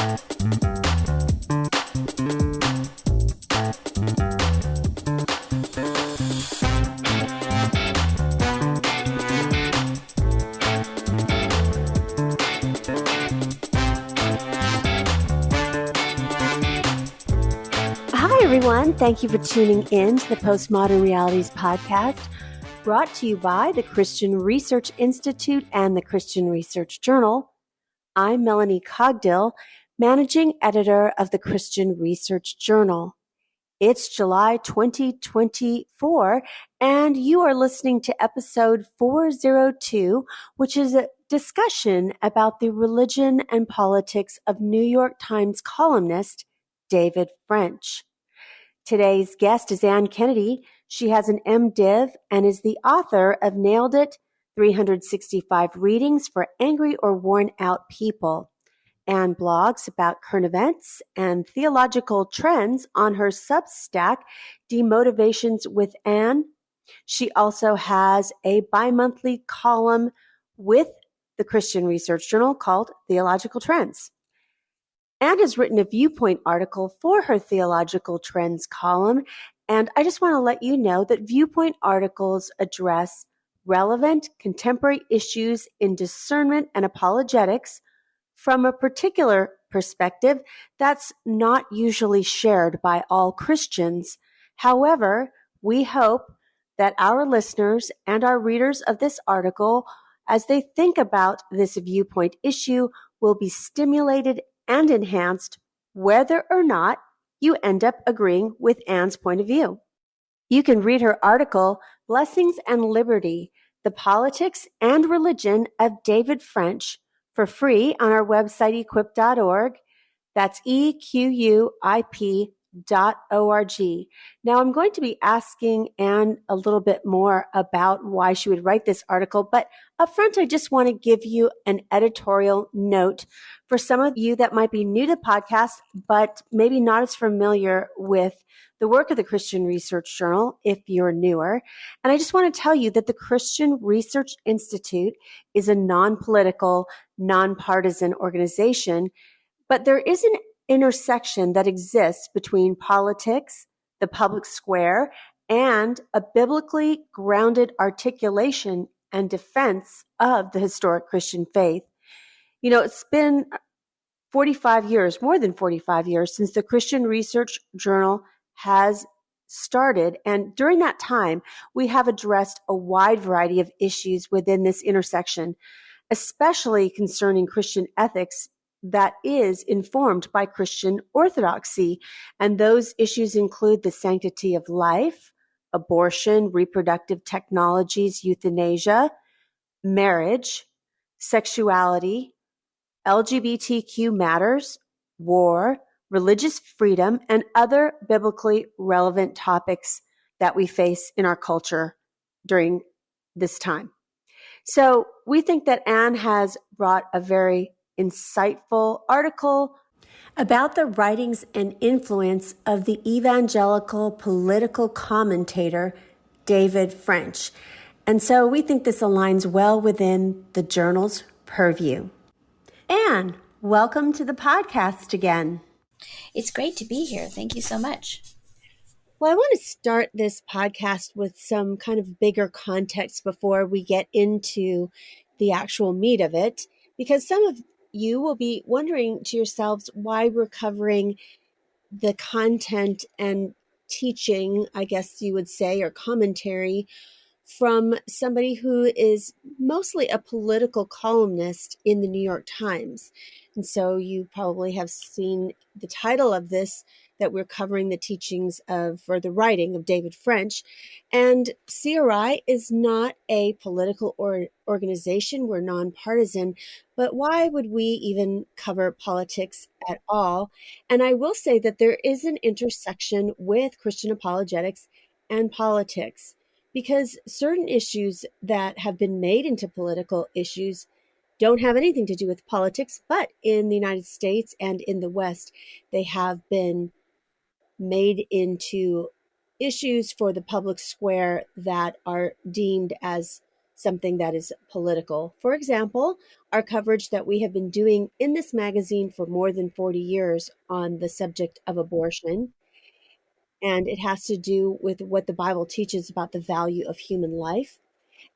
Hi, everyone. Thank you for tuning in to the Postmodern Realities podcast, brought to you by the Christian Research Institute and the Christian Research Journal. I'm Melanie Cogdill, managing editor of the Christian Research Journal. It's July 2024, and you are listening to episode 402, which is a discussion about the religion and politics of New York Times columnist David French. Today's guest is Ann Kennedy. She has an MDiv and is the author of Nailed It, 365 Readings for Angry or Worn Out People. Ann blogs about current events and theological trends on her Substack, Demotivations with Ann. She also has a bi-monthly column with the Christian Research Journal called Theological Trends. Ann has written a Viewpoint article for her Theological Trends column, and I just want to let you know that Viewpoint articles address relevant contemporary issues in discernment and apologetics from a particular perspective that's not usually shared by all Christians. However, we hope that our listeners and our readers of this article, as they think about this Viewpoint issue, will be stimulated and enhanced whether or not you end up agreeing with Ann's point of view. You can read her article, Blessings and Liberty, the Politics and Religion of David French, for free on our website, equip.org. That's EQUIP.org. Now, I'm going to be asking Ann a little bit more about why she would write this article, but up front, I just want to give you an editorial note for some of you that might be new to the podcast, but maybe not as familiar with the work of the Christian Research Journal if you're newer. And I just want to tell you that the Christian Research Institute is a non-political, non-partisan organization, but there is an intersection that exists between politics, the public square, and a biblically grounded articulation and defense of the historic Christian faith. You know, it's been 45 years, more than 45 years, since the Christian Research Journal has started. And during that time, we have addressed a wide variety of issues within this intersection, especially concerning Christian ethics that is informed by Christian orthodoxy. And those issues include the sanctity of life, abortion, reproductive technologies, euthanasia, marriage, sexuality, LGBTQ matters, war, religious freedom, and other biblically relevant topics that we face in our culture during this time. So we think that Ann has brought a very insightful article about the writings and influence of the evangelical political commentator David French. And so we think this aligns well within the journal's purview. Ann, welcome to the podcast again. It's great to be here. Thank you so much. Well, I want to start this podcast with some kind of bigger context before we get into the actual meat of it, because some of you will be wondering to yourselves why we're covering the content and teaching, I guess you would say, or commentary from somebody who is mostly a political columnist in the New York Times. And so you probably have seen the title of this, that we're covering the teachings of, or the writing of David French. And CRI is not a political organization. We're nonpartisan. But why would we even cover politics at all? And I will say that there is an intersection with Christian apologetics and politics, because certain issues that have been made into political issues don't have anything to do with politics, but in the United States and in the West, they have been made into issues for the public square that are deemed as something that is political. For example, our coverage that we have been doing in this magazine for more than 40 years on the subject of abortion. And it has to do with what the Bible teaches about the value of human life.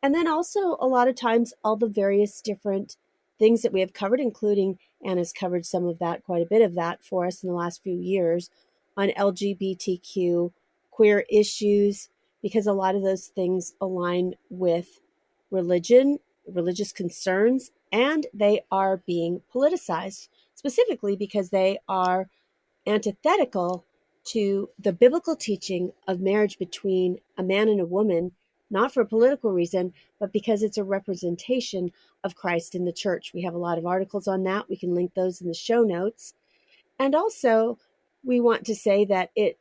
And then also, a lot of times, all the various different things that we have covered, including Anna's covered some of that, quite a bit of that for us in the last few years on LGBTQ, queer issues, because a lot of those things align with religion, religious concerns, and they are being politicized, specifically because they are antithetical to the biblical teaching of marriage between a man and a woman, not for a political reason, but because it's a representation of Christ in the church. We have a lot of articles on that. We can link those in the show notes. And also, we want to say that it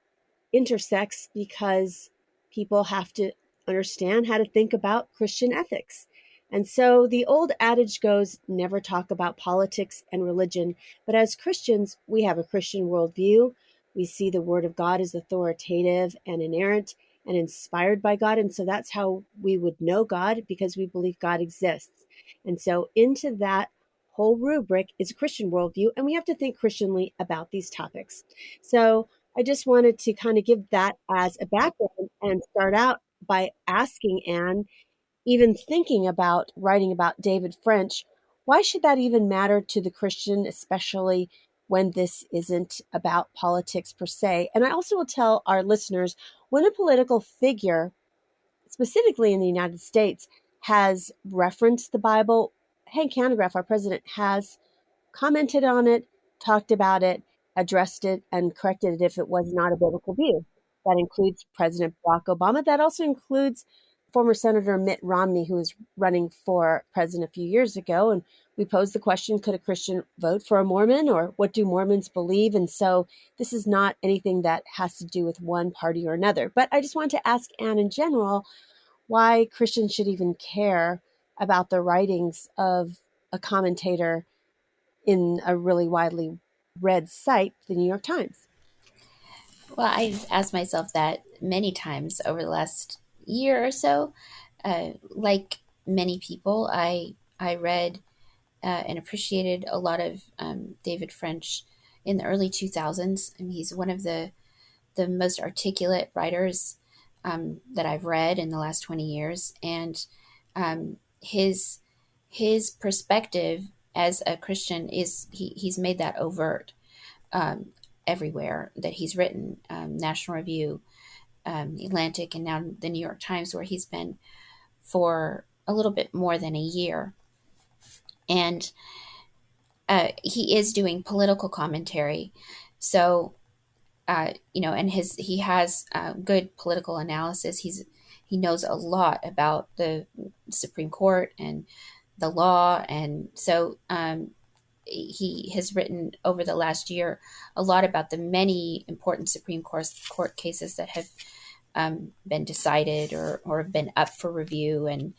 intersects because people have to understand how to think about Christian ethics. And so the old adage goes, never talk about politics and religion. But as Christians, we have a Christian worldview. We see the word of God as authoritative and inerrant and inspired by God. And so that's how we would know God, because we believe God exists. And so into that whole rubric is a Christian worldview, and we have to think Christianly about these topics. So I just wanted to kind of give that as a background and start out by asking Anne, even thinking about writing about David French, why should that even matter to the Christian, especially when this isn't about politics per se? And I also will tell our listeners, when a political figure, specifically in the United States, has referenced the Bible, Hank Hanegraaff, our president, has commented on it, talked about it, addressed it, and corrected it if it was not a biblical view. That includes President Barack Obama. That also includes former Senator Mitt Romney, who was running for president a few years ago. And we posed the question, could a Christian vote for a Mormon, or what do Mormons believe? And so this is not anything that has to do with one party or another. But I just wanted to ask Anne in general why Christians should even care about the writings of a commentator in a really widely read site, the New York Times. Well, I've asked myself that many times over the last year or so. Like many people, I read and appreciated a lot of David French in the early 2000s. I mean, he's one of the most articulate writers that I've read in the last 20 years, and his perspective as a Christian is he's made that overt everywhere that he's written. National Review, Atlantic, and now the New York Times, where he's been for a little bit more than a year, and he is doing political commentary. So and he has good political analysis. He knows a lot about the Supreme Court and the law, and so he has written over the last year a lot about the many important Supreme Court cases that have been decided or have been up for review, and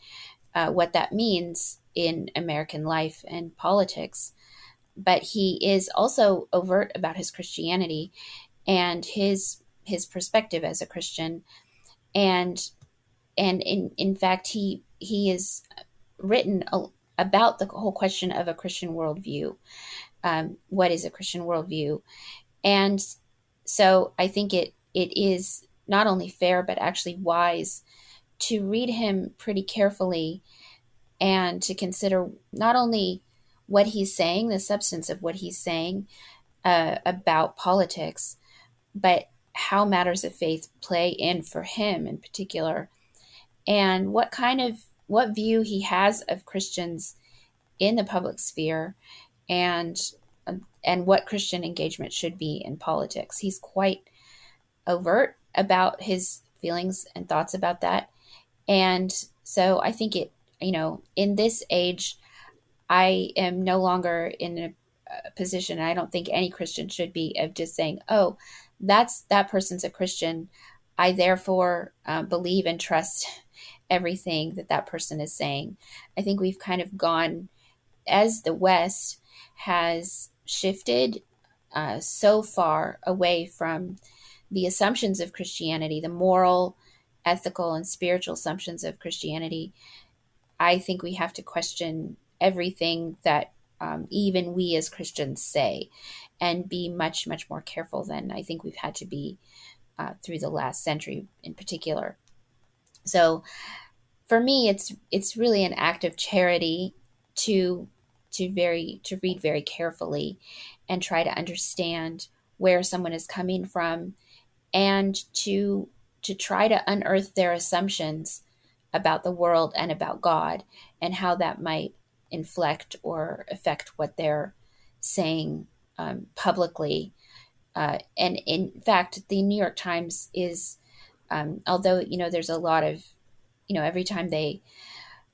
what that means in American life and politics. But he is also overt about his Christianity and his perspective as a Christian, and in fact he is written about the whole question of a Christian worldview. What is a Christian worldview? And so I think it is not only fair but actually wise to read him pretty carefully and to consider not only what he's saying, the substance of what he's saying about politics, but how matters of faith play in for him in particular, and what view he has of Christians in the public sphere, and what Christian engagement should be in politics. He's quite overt about his feelings and thoughts about that. And so I think in this age, I am no longer in a position, I don't think any Christian should be, of just saying, oh, that person's a Christian, I therefore believe and trust everything that person is saying. I think we've kind of gone, as the West has shifted so far away from the assumptions of Christianity, the moral, ethical, and spiritual assumptions of Christianity, I think we have to question everything that even we as Christians say, and be much, much more careful than I think we've had to be through the last century in particular. So for me, it's really an act of charity to to read very carefully and try to understand where someone is coming from, and to try to unearth their assumptions about the world and about God, and how that might inflect or affect what they're saying publicly. And in fact, the New York Times is, although there's a lot of, every time they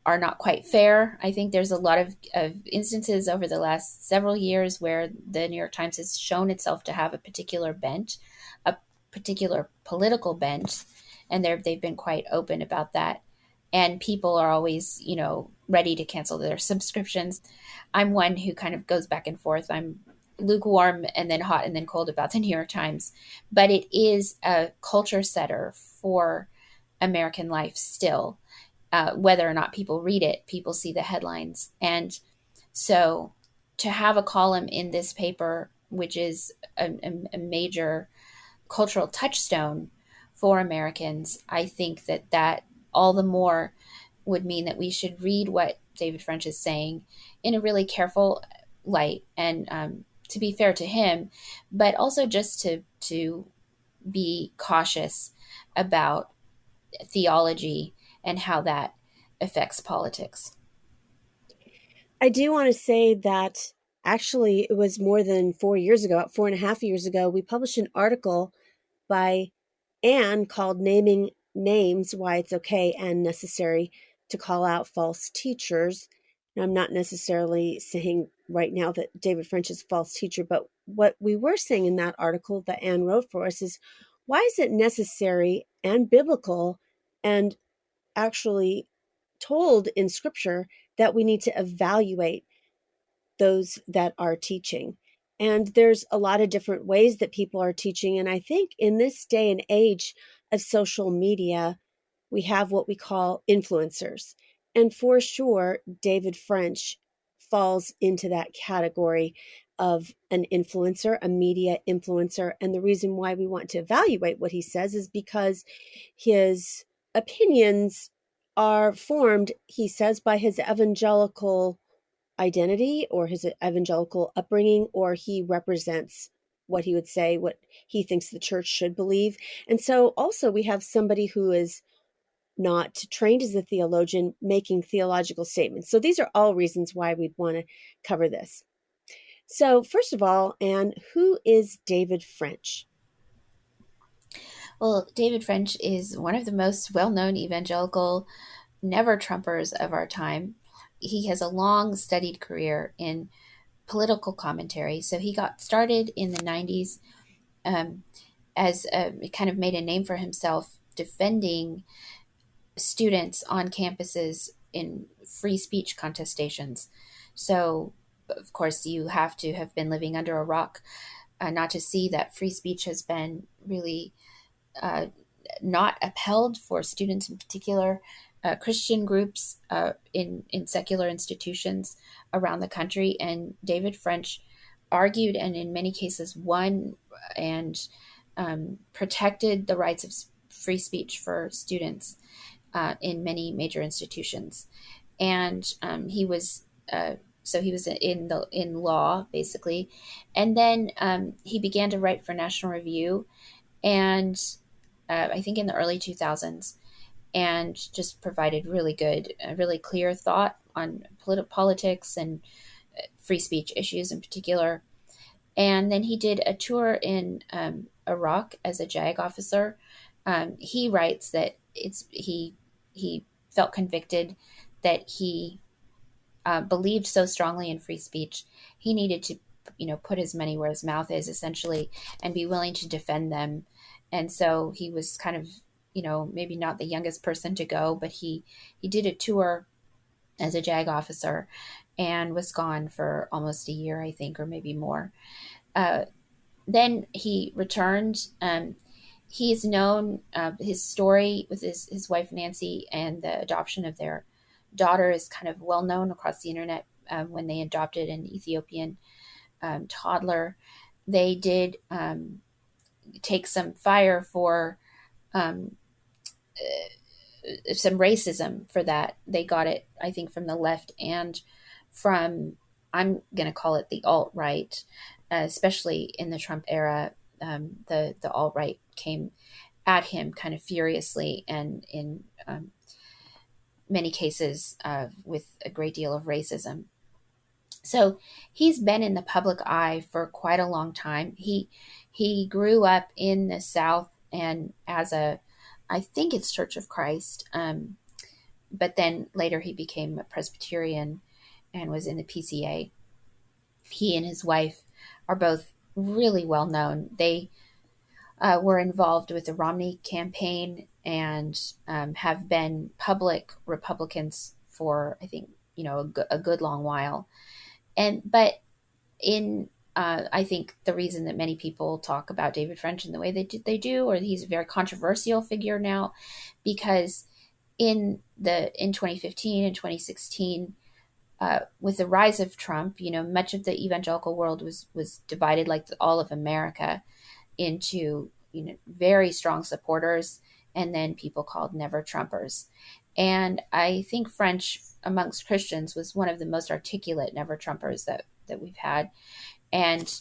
are not quite fair. I think there's a lot of instances over the last several years where the New York Times has shown itself to have a particular bent, a particular political bent, and they've been quite open about that. And people are always, ready to cancel their subscriptions. I'm one who kind of goes back and forth. I'm lukewarm and then hot and then cold about the New York Times, but it is a culture setter for American life still. Whether or not people read it, people see the headlines. And so to have a column in this paper, which is a major cultural touchstone for Americans, I think that all the more would mean that we should read what David French is saying in a really careful light, and to be fair to him, but also just to be cautious about theology and how that affects politics. I do want to say that actually it was more than 4 years ago, 4.5 years ago, we published an article by Anne called Naming Names, Why It's Okay and Necessary to Call Out False Teachers. And I'm not necessarily saying right now that David French is a false teacher, but what we were saying in that article that Anne wrote for us is, why is it necessary and biblical and actually told in scripture that we need to evaluate those that are teaching? And there's a lot of different ways that people are teaching. And I think in this day and age of social media, we have what we call influencers. And for sure, David French falls into that category of an influencer, a media influencer. And the reason why we want to evaluate what he says is because his opinions are formed, he says, by his evangelical identity or his evangelical upbringing, or he represents what he would say, what he thinks the church should believe. And so also we have somebody who is not trained as a theologian making theological statements. So these are all reasons why we'd want to cover this. So first of all, Anne, who is David French? Well, David French is one of the most well-known evangelical never-Trumpers of our time. He has a long studied career in political commentary. So he got started in the 90s, as kind of made a name for himself defending students on campuses in free speech contestations. So, of course, you have to have been living under a rock not to see that free speech has been really uh, not upheld for students in particular. Christian groups in secular institutions around the country, and David French argued and in many cases won and protected the rights of free speech for students in many major institutions. And he was so he was in law basically, and then he began to write for National Review, and I think in the early 2000s, and just provided really good, really clear thought on politics and free speech issues in particular. And then he did a tour in Iraq as a JAG officer. He writes that he felt convicted that he believed so strongly in free speech, he needed to, put his money where his mouth is, essentially, and be willing to defend them. And so he was kind of, maybe not the youngest person to go, but he did a tour as a JAG officer and was gone for almost a year, I think, or maybe more. Then he returned. He is known, his story with his wife Nancy and the adoption of their daughter is kind of well known across the internet when they adopted an Ethiopian toddler. They did take some fire for um, some racism for that. They got it, I think, from the left and from, I'm going to call it the alt-right, especially in the Trump era. The alt-right came at him kind of furiously and in many cases with a great deal of racism. So he's been in the public eye for quite a long time. He grew up in the South and as a, I think it's Church of Christ, but then later he became a Presbyterian and was in the PCA. He and his wife are both really well known. They were involved with the Romney campaign and have been public Republicans for, I think, a good long while. But in I think the reason that many people talk about David French in the way they do, or he's a very controversial figure now, because in 2015 and 2016, with the rise of Trump, much of the evangelical world was divided, like all of America, into very strong supporters and then people called never Trumpers. And I think French amongst Christians was one of the most articulate never Trumpers that we've had. And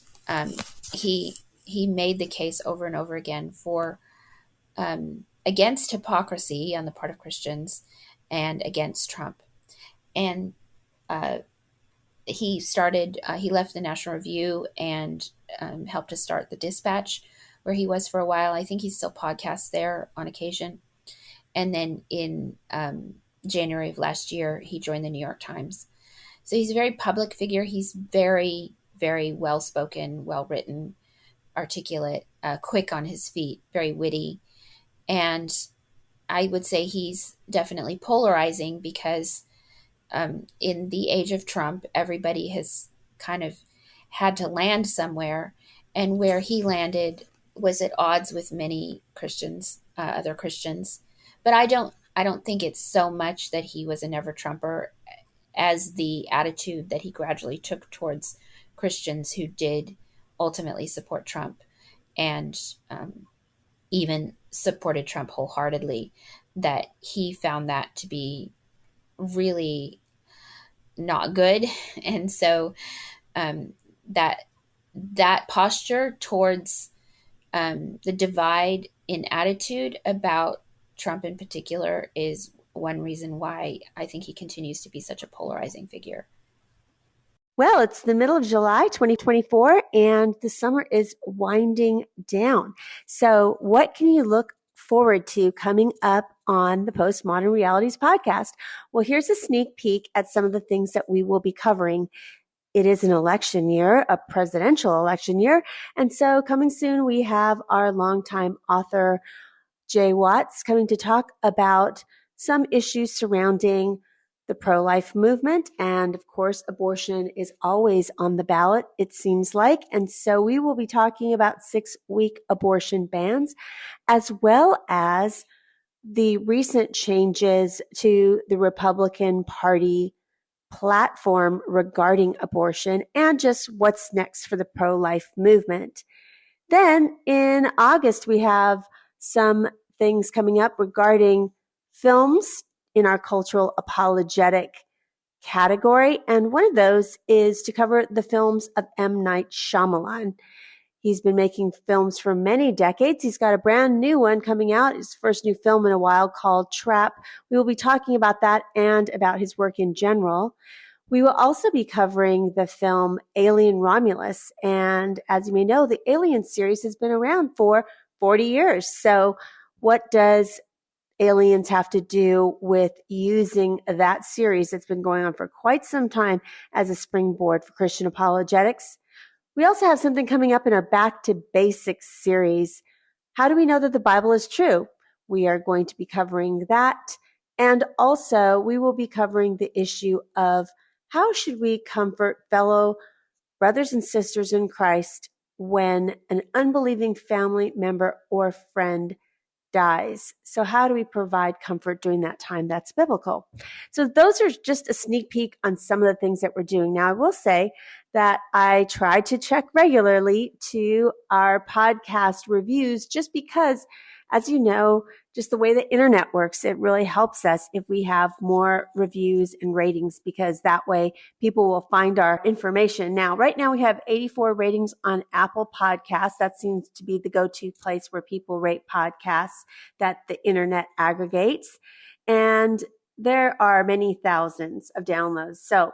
he made the case over and over again for against hypocrisy on the part of Christians and against Trump. And he left the National Review and helped to start the Dispatch, where he was for a while. I think he still podcasts there on occasion. And then in January of last year, he joined the New York Times. So he's a very public figure. He's very, very well-spoken, well-written, articulate, quick on his feet, very witty. And I would say he's definitely polarizing because in the age of Trump, everybody has kind of had to land somewhere. And where he landed was at odds with many Christians, other Christians. But I don't think it's so much that he was a never Trumper as the attitude that he gradually took towards Christians who did ultimately support Trump and even supported Trump wholeheartedly, that he found that to be really not good. And so that posture towards the divide in attitude about Trump in particular is one reason why I think he continues to be such a polarizing figure. Well, it's the middle of July 2024, and the summer is winding down. So what can you look forward to coming up on the Postmodern Realities podcast? Well, here's a sneak peek at some of the things that we will be covering. It is an election year, a presidential election year. And so coming soon, we have our longtime author, Jay Watts, coming to talk about some issues surrounding the pro-life movement. And of course, abortion is always on the ballot, it seems like. And so we will be talking about 6-week abortion bans, as well as the recent changes to the Republican Party platform regarding abortion and just what's next for the pro-life movement. Then in August, we have some things coming up regarding films in our cultural apologetic category. And one of those is to cover the films of M. Night Shyamalan. He's been making films for many decades. He's got a brand new one coming out, his first new film in a while, called Trap. We will be talking about that and about his work in general. We will also be covering the film Alien Romulus. And as you may know, the Alien series has been around for 40 years. So what does Aliens have to do with using that series that's been going on for quite some time as a springboard for Christian apologetics? We also have something coming up in our Back to Basics series. How do we know that the Bible is true? We are going to be covering that. And also, we will be covering the issue of how should we comfort fellow brothers and sisters in Christ when an unbelieving family member or friend dies. So how do we provide comfort during that time that's biblical? So those are just a sneak peek on some of the things that we're doing. Now, I will say that I try to check regularly to our podcast reviews just because, as you know, just the way the internet works, it really helps us if we have more reviews and ratings, because that way people will find our information. Now, right now we have 84 ratings on Apple Podcasts. That seems to be the go-to place where people rate podcasts that the internet aggregates. And there are many thousands of downloads. So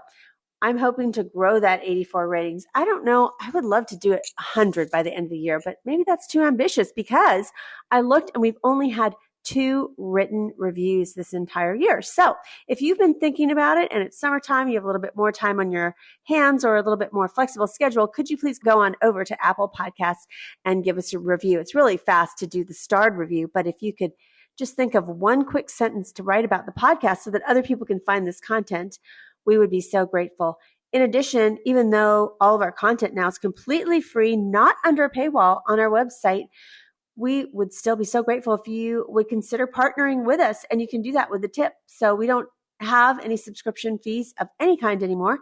I'm hoping to grow that 84 ratings. I don't know. I would love to do it 100 by the end of the year, but maybe that's too ambitious, because I looked and we've only had 2 written reviews this entire year. So if you've been thinking about it and it's summertime, you have a little bit more time on your hands or a little bit more flexible schedule, could you please go on over to Apple Podcasts and give us a review? It's really fast to do the starred review, but if you could just think of one quick sentence to write about the podcast so that other people can find this content, we would be so grateful. In addition, even though all of our content now is completely free, not under a paywall on our website, we would still be so grateful if you would consider partnering with us, and you can do that with a tip. So we don't have any subscription fees of any kind anymore,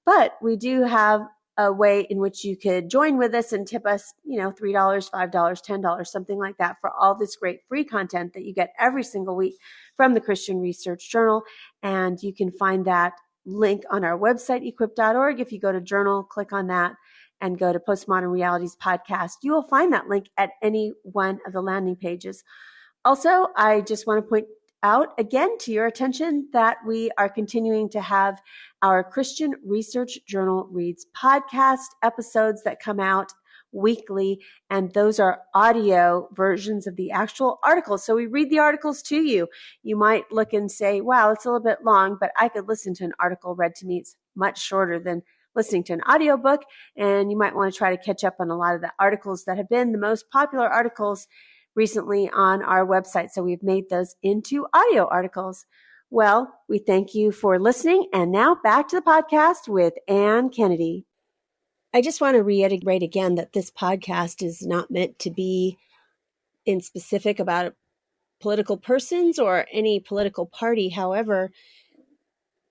but we do have a way in which you could join with us and tip us, $3, $5, $10, something like that, for all this great free content that you get every single week from the Christian Research Journal. And you can find that link on our website, equip.org. If you go to journal, click on that and go to Postmodern Realities podcast, you will find that link at any one of the landing pages. Also, I just want to point out again to your attention that we are continuing to have our Christian Research Journal Reads podcast episodes that come out weekly, and those are audio versions of the actual articles. So we read the articles to you. You might look and say, wow, it's a little bit long, but I could listen to an article read to me. It's much shorter than listening to an audiobook, and you might want to try to catch up on a lot of the articles that have been the most popular articles recently on our website. So we've made those into audio articles. Well, we thank you for listening. And now back to the podcast with Ann Kennedy. I just want to reiterate again that this podcast is not meant to be in specific about political persons or any political party. However,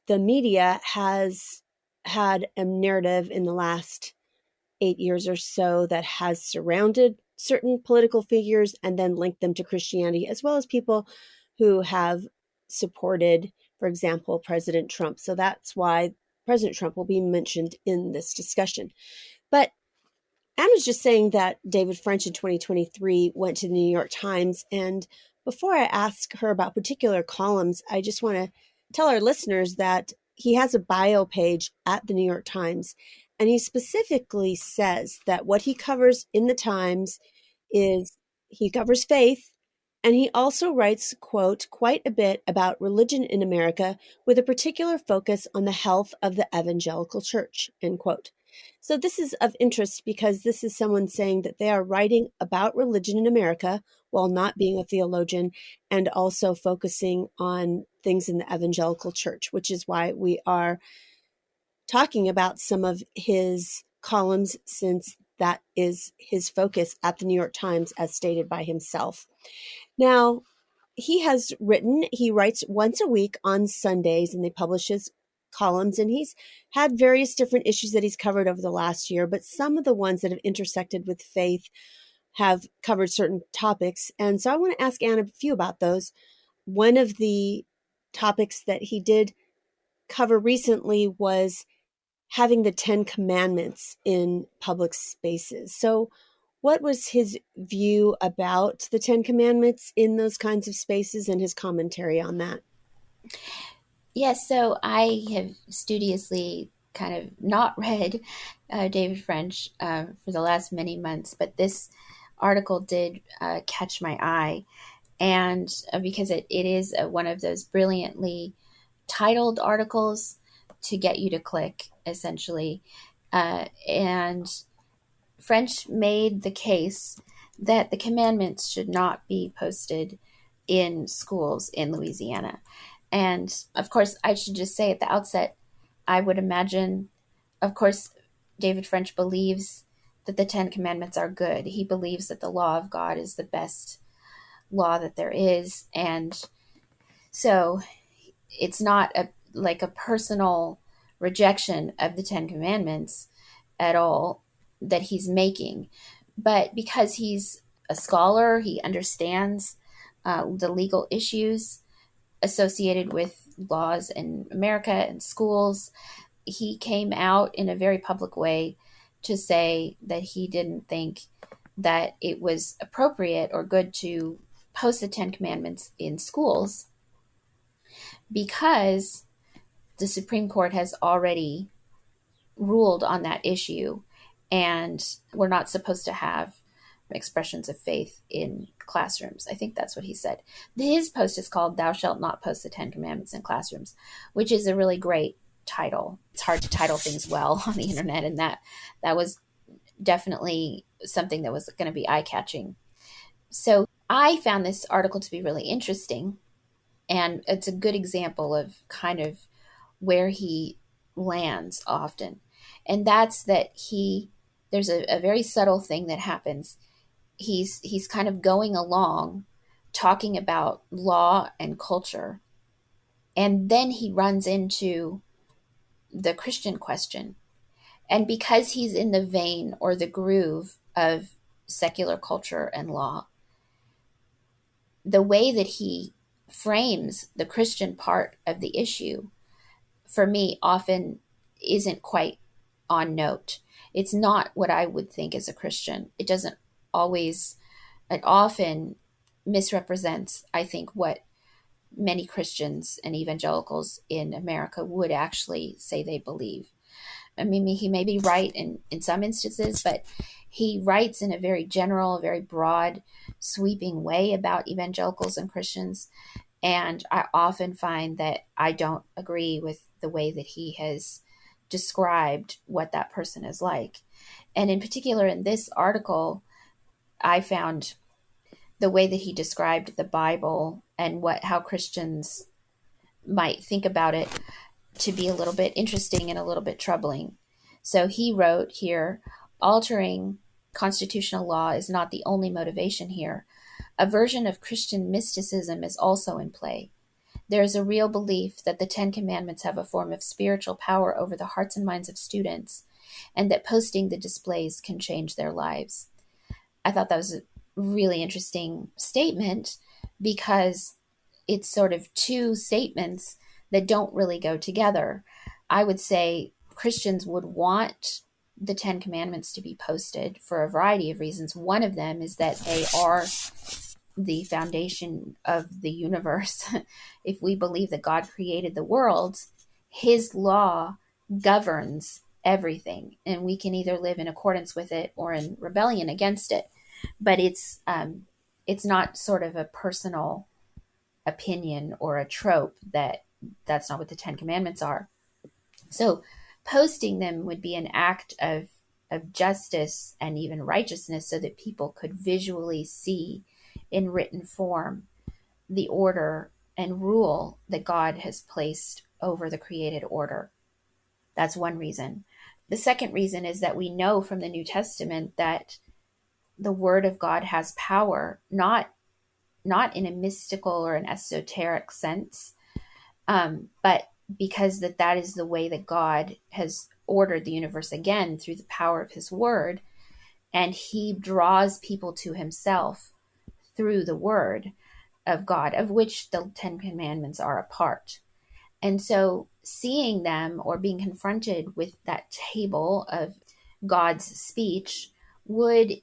the media has had a narrative in the last 8 years or so that has surrounded certain political figures and then linked them to Christianity, as well as people who have supported, for example, President Trump. So that's why President Trump will be mentioned in this discussion. But Anne was just saying that David French in 2023 went to the New York Times. And before I ask her about particular columns, I just want to tell our listeners that he has a bio page at the New York Times. And he specifically says that what he covers in the Times is he covers faith, and he also writes, quote, quite a bit about religion in America with a particular focus on the health of the evangelical church, end quote. So this is of interest because this is someone saying that they are writing about religion in America while not being a theologian, and also focusing on things in the evangelical church, which is why we are talking about some of his columns, since that is his focus at the New York Times, as stated by himself. Now, he writes once a week on Sundays, and they publish his columns, and he's had various different issues that he's covered over the last year, but some of the ones that have intersected with faith have covered certain topics. And so I want to ask Anne a few about those. One of the topics that he did cover recently was having the 10 Commandments in public spaces. So what was his view about the 10 Commandments in those kinds of spaces and his commentary on that? Yes, so I have studiously kind of not read David French for the last many months, but this article did catch my eye. And because it is one of those brilliantly titled articles to get you to click, essentially. And French made the case that the commandments should not be posted in schools in Louisiana. And of course, I should just say at the outset, I would imagine, of course, David French believes that the 10 Commandments are good. He believes that the law of God is the best law that there is. And so it's not like a personal rejection of the Ten Commandments at all that he's making. But because he's a scholar, he understands the legal issues associated with laws in America and schools. He came out in a very public way to say that he didn't think that it was appropriate or good to post the Ten Commandments in schools because the Supreme Court has already ruled on that issue, and we're not supposed to have expressions of faith in classrooms. I think that's what he said. His post is called "Thou Shalt Not Post the Ten Commandments in Classrooms," which is a really great title. It's hard to title things well on the internet, and that was definitely something that was going to be eye-catching. So I found this article to be really interesting, and it's a good example of kind of where he lands often. And that's that there's a very subtle thing that happens. He's kind of going along talking about law and culture, and then he runs into the Christian question. And because he's in the vein or the groove of secular culture and law, the way that he frames the Christian part of the issue, for me, often isn't quite on note. It's not what I would think as a Christian. It doesn't always, it often misrepresents, I think, what many Christians and evangelicals in America would actually say they believe. I mean, he may be right in some instances, but he writes in a very general, very broad, sweeping way about evangelicals and Christians. And I often find that I don't agree with the way that he has described what that person is like. And in particular, in this article, I found the way that he described the Bible and how Christians might think about it to be a little bit interesting and a little bit troubling. So he wrote here, altering constitutional law is not the only motivation here. A version of Christian mysticism is also in play. There is a real belief that the Ten Commandments have a form of spiritual power over the hearts and minds of students, and that posting the displays can change their lives. I thought that was a really interesting statement because it's sort of two statements that don't really go together. I would say Christians would want the Ten Commandments to be posted for a variety of reasons. One of them is that they are the foundation of the universe. If we believe that God created the world, his law governs everything, and we can either live in accordance with it or in rebellion against it. But it's not sort of a personal opinion or a trope that's not what the Ten Commandments are. So posting them would be an act of justice and even righteousness so that people could visually see in written form the order and rule that God has placed over the created order. That's one reason. The second reason is that we know from the New Testament that the Word of God has power, not in a mystical or an esoteric sense, but because that is the way that God has ordered the universe again through the power of his word. And he draws people to himself through the word of God, of which the Ten Commandments are a part. And so seeing them or being confronted with that table of God's speech would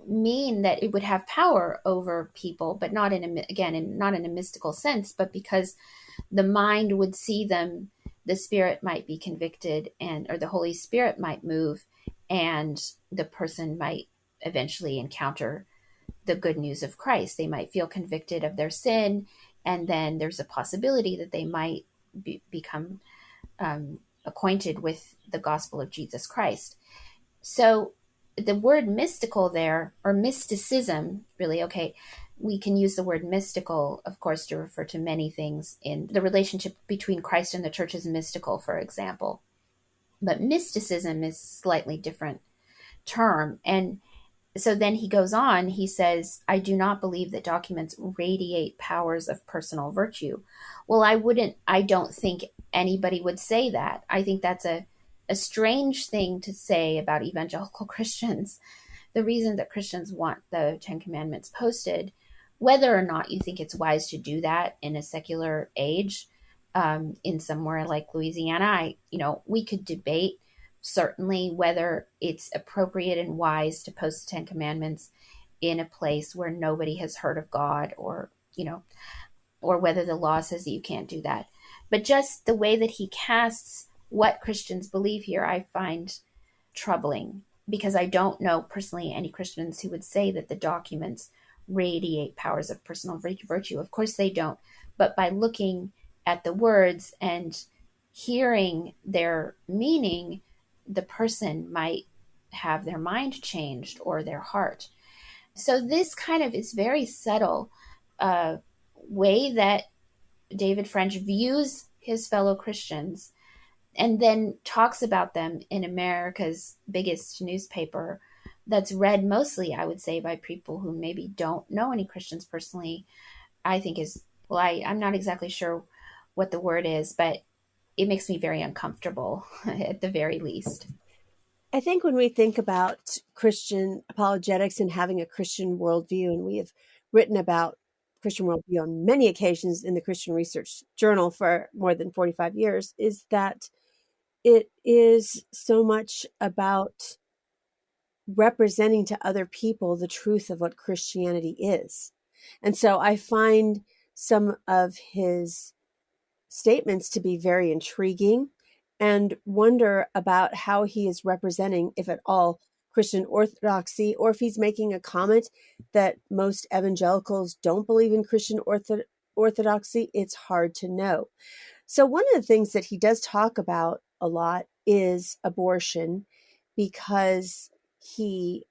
mean that it would have power over people, but not in a mystical sense, but because the mind would see them, the spirit might be convicted, or the Holy Spirit might move, and the person might eventually encounter the good news of Christ. They might feel convicted of their sin, and then there's a possibility that they might become acquainted with the gospel of Jesus Christ. So the word mystical there, or mysticism, really, okay, we can use the word mystical, of course, to refer to many things. In the relationship between Christ and the church is mystical, for example. But mysticism is a slightly different term. And So then he goes on, he says, I do not believe that documents radiate powers of personal virtue. Well, I don't think anybody would say that. I think that's a strange thing to say about evangelical Christians. The reason that Christians want the Ten Commandments posted, whether or not you think it's wise to do that in a secular age, in somewhere like Louisiana, we could debate certainly whether it's appropriate and wise to post the Ten Commandments in a place where nobody has heard of God, or whether the law says that you can't do that. But just the way that he casts what Christians believe here, I find troubling, because I don't know personally any Christians who would say that the documents radiate powers of personal virtue. Of course they don't. But by looking at the words and hearing their meaning, the person might have their mind changed or their heart. So this kind of is very subtle way that David French views his fellow Christians and then talks about them in America's biggest newspaper that's read mostly, I would say, by people who maybe don't know any Christians personally. I think is, well, I'm not exactly sure what the word is, but it makes me very uncomfortable at the very least. I think when we think about Christian apologetics and having a Christian worldview, and we have written about Christian worldview on many occasions in the Christian Research Journal for more than 45 years, is that it is so much about representing to other people the truth of what Christianity is. And so I find some of his statements to be very intriguing and wonder about how he is representing, if at all, Christian orthodoxy, or if he's making a comment that most evangelicals don't believe in Christian orthodoxy. It's hard to know. So one of the things that he does talk about a lot is abortion, because he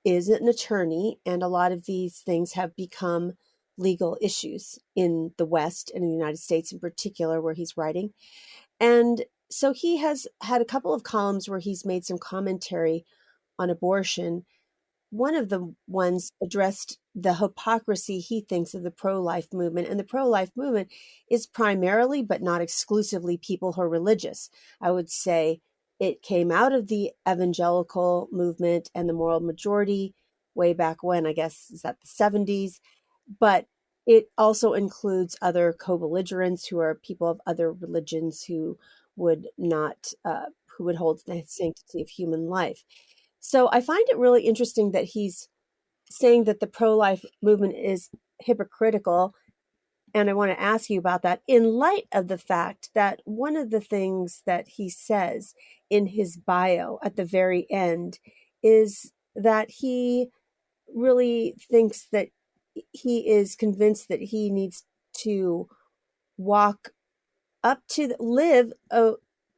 is an attorney, and a lot of these things have become legal issues in the West and in the United States in particular, where he's writing. And so he has had a couple of columns where he's made some commentary on abortion. One of the ones addressed the hypocrisy he thinks of the pro-life movement. And the pro-life movement is primarily, but not exclusively, people who are religious. I would say it came out of the evangelical movement and the moral majority way back when, I guess, is that the 70s. But it also includes other co-belligerents who are people of other religions who would not, who would hold the sanctity of human life. So I find it really interesting that he's saying that the pro-life movement is hypocritical. And I want to ask you about that in light of the fact that one of the things that he says in his bio at the very end is that he really thinks that he is convinced that he needs to walk up to live.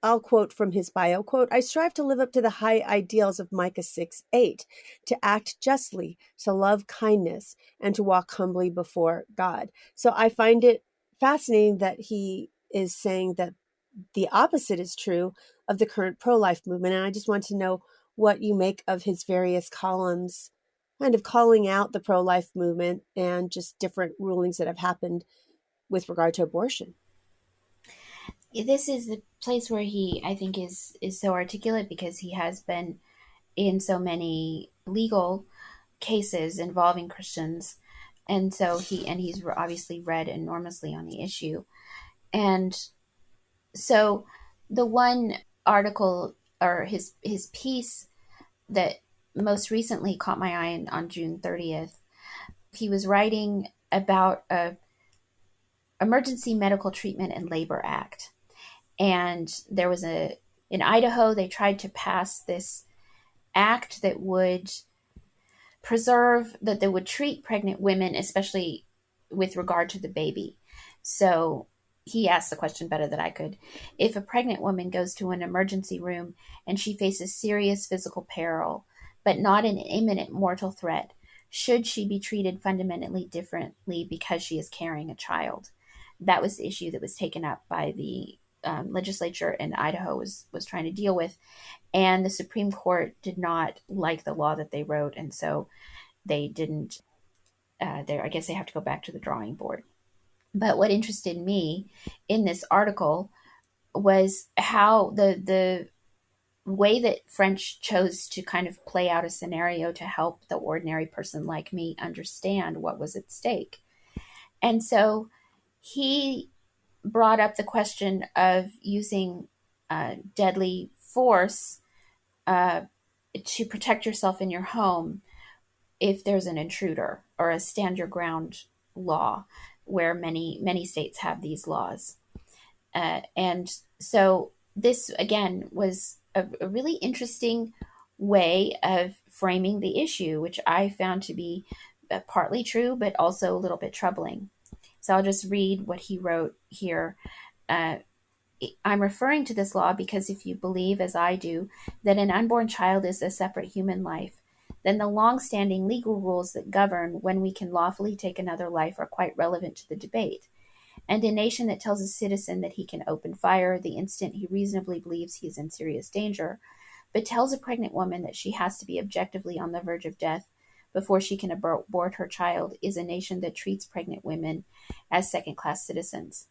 I'll quote from his bio, quote, I strive to live up to the high ideals of Micah 6:8, to act justly, to love kindness, and to walk humbly before God. So I find it fascinating that he is saying that the opposite is true of the current pro-life movement. And I just want to know what you make of his various columns, kind of calling out the pro-life movement and just different rulings that have happened with regard to abortion. This is the place where he, I think, is so articulate, because he has been in so many legal cases involving Christians, and so he's obviously read enormously on the issue. And so the one article, or his piece that most recently caught my eye on June 30th, he was writing about a Emergency Medical Treatment and Labor Act. And there was in Idaho, they tried to pass this act that would that they would treat pregnant women, especially with regard to the baby. So he asked the question better than I could. If a pregnant woman goes to an emergency room and she faces serious physical peril, but not an imminent mortal threat, should she be treated fundamentally differently because she is carrying a child? That was the issue that was taken up by the legislature in Idaho was trying to deal with. And the Supreme Court did not like the law that they wrote. And so they didn't, I guess they have to go back to the drawing board. But what interested me in this article was how the way that French chose to kind of play out a scenario to help the ordinary person like me understand what was at stake. And so he brought up the question of using deadly force to protect yourself in your home if there's an intruder, or a stand your ground law, where many states have these laws. And so this, again, was a really interesting way of framing the issue, which I found to be partly true, but also a little bit troubling. So I'll just read what he wrote here. I'm referring to this law because if you believe, as I do, that an unborn child is a separate human life, then the long-standing legal rules that govern when we can lawfully take another life are quite relevant to the debate. And a nation that tells a citizen that he can open fire the instant he reasonably believes he is in serious danger, but tells a pregnant woman that she has to be objectively on the verge of death before she can abort her child, is a nation that treats pregnant women as second-class citizens.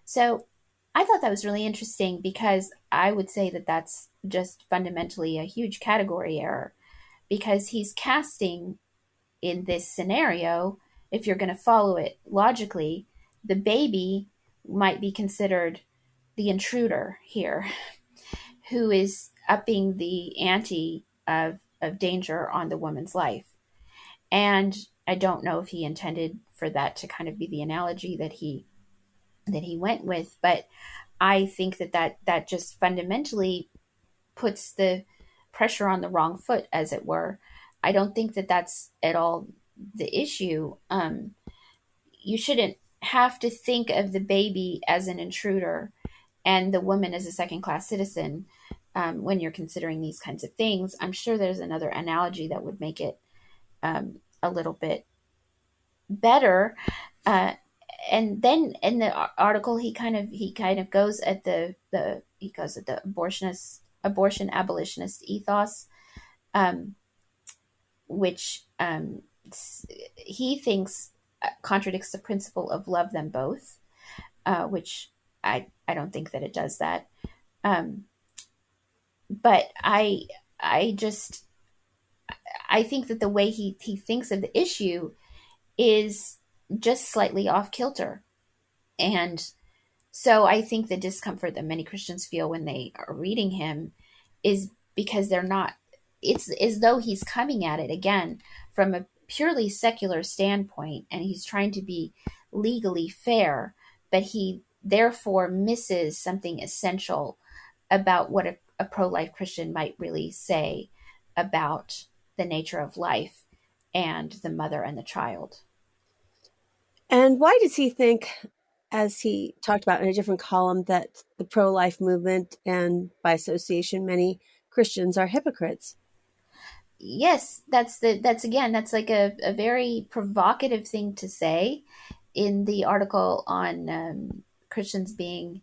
So I thought that was really interesting, because I would say that that's just fundamentally a huge category error, because he's casting, in this scenario, if you're going to follow it logically, the baby might be considered the intruder here, who is upping the ante of danger on the woman's life. And I don't know if he intended for that to kind of be the analogy that he went with, but I think that just fundamentally puts the pressure on the wrong foot, as it were. I don't think that that's at all the issue. You shouldn't have to think of the baby as an intruder and the woman as a second-class citizen when you're considering these kinds of things. I'm sure there's another analogy that would make it a little bit better. And then in the article, he kind of goes at the abortion abolitionist ethos, which he thinks contradicts the principle of love them both, which I don't think that it does that. But I think that the way he thinks of the issue is just slightly off kilter. And so I think the discomfort that many Christians feel when they are reading him is because it's as though he's coming at it again from a purely secular standpoint, and he's trying to be legally fair, but he therefore misses something essential about what a pro-life Christian might really say about the nature of life and the mother and the child. And why does he think, as he talked about in a different column, that the pro-life movement and by association many Christians are hypocrites? Yes, that's like a very provocative thing to say in the article on Christians being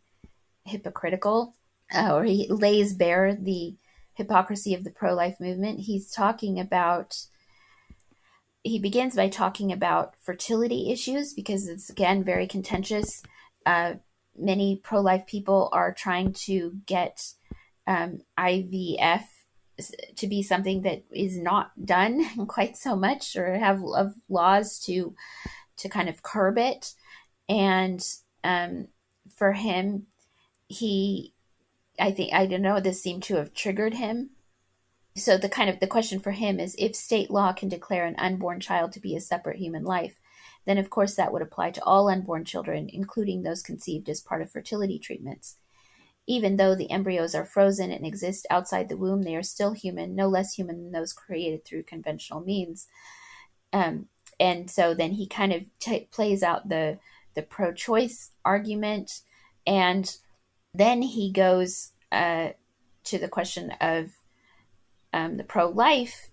hypocritical, or he lays bare the hypocrisy of the pro-life movement. He begins by talking about fertility issues, because it's, again, very contentious. Many pro-life people are trying to get IVF to be something that is not done quite so much, or have laws to kind of curb it. And for him, I don't know, this seemed to have triggered him. So the question for him is, if state law can declare an unborn child to be a separate human life, then of course that would apply to all unborn children, including those conceived as part of fertility treatments. Even though the embryos are frozen and exist outside the womb, they are still human, no less human than those created through conventional means. And so then he kind of plays out the pro-choice argument, and then he goes to the question of the pro-life,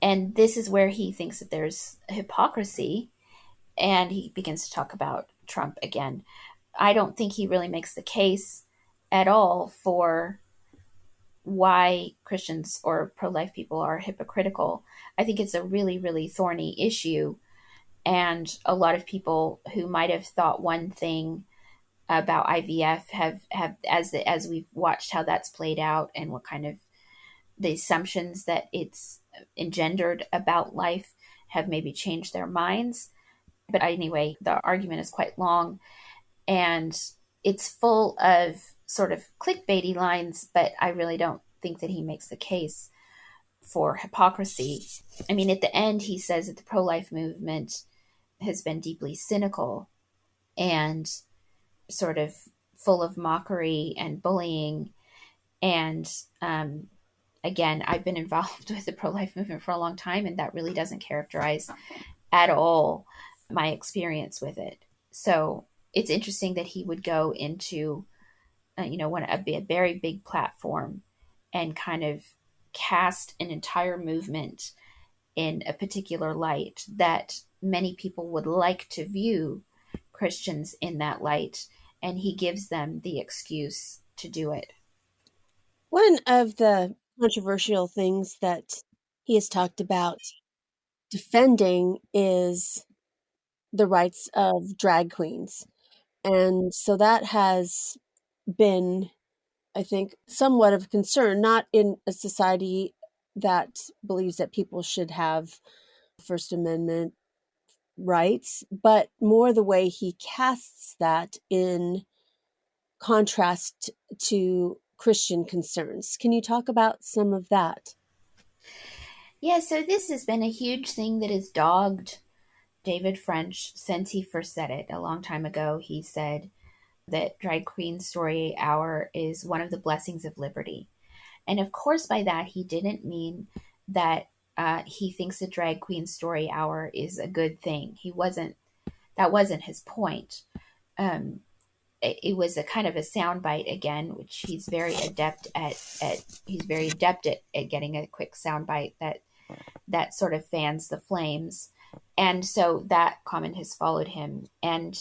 and this is where he thinks that there's hypocrisy, and he begins to talk about Trump again. I don't think he really makes the case at all for why Christians or pro life people are hypocritical. I think it's a really, really thorny issue. And a lot of people who might have thought one thing about IVF have as we've watched how that's played out and what kind of the assumptions that it's engendered about life have maybe changed their minds. But anyway, the argument is quite long and it's full of sort of clickbaity lines, but I really don't think that he makes the case for hypocrisy. I mean, at the end, he says that the pro life movement has been deeply cynical and sort of full of mockery and bullying. And again, I've been involved with the pro life movement for a long time, and that really doesn't characterize at all my experience with it. So it's interesting that he would go into, a very big platform and kind of cast an entire movement in a particular light that many people would like to view Christians in that light, and he gives them the excuse to do it. One of the controversial things that he has talked about defending is the rights of drag queens. And so that has been, I think, somewhat of a concern, not in a society that believes that people should have First Amendment rights, but more the way he casts that in contrast to Christian concerns. Can you talk about some of that? Yeah, so this has been a huge thing that has dogged David French since he first said it a long time ago. He said that Drag Queen Story Hour is one of the blessings of liberty. And of course, by that, he didn't mean that he thinks a drag queen story hour is a good thing. That wasn't his point. Um, it was a kind of a soundbite again, which he's very adept he's very adept at getting a quick soundbite that sort of fans the flames. And so that comment has followed him. And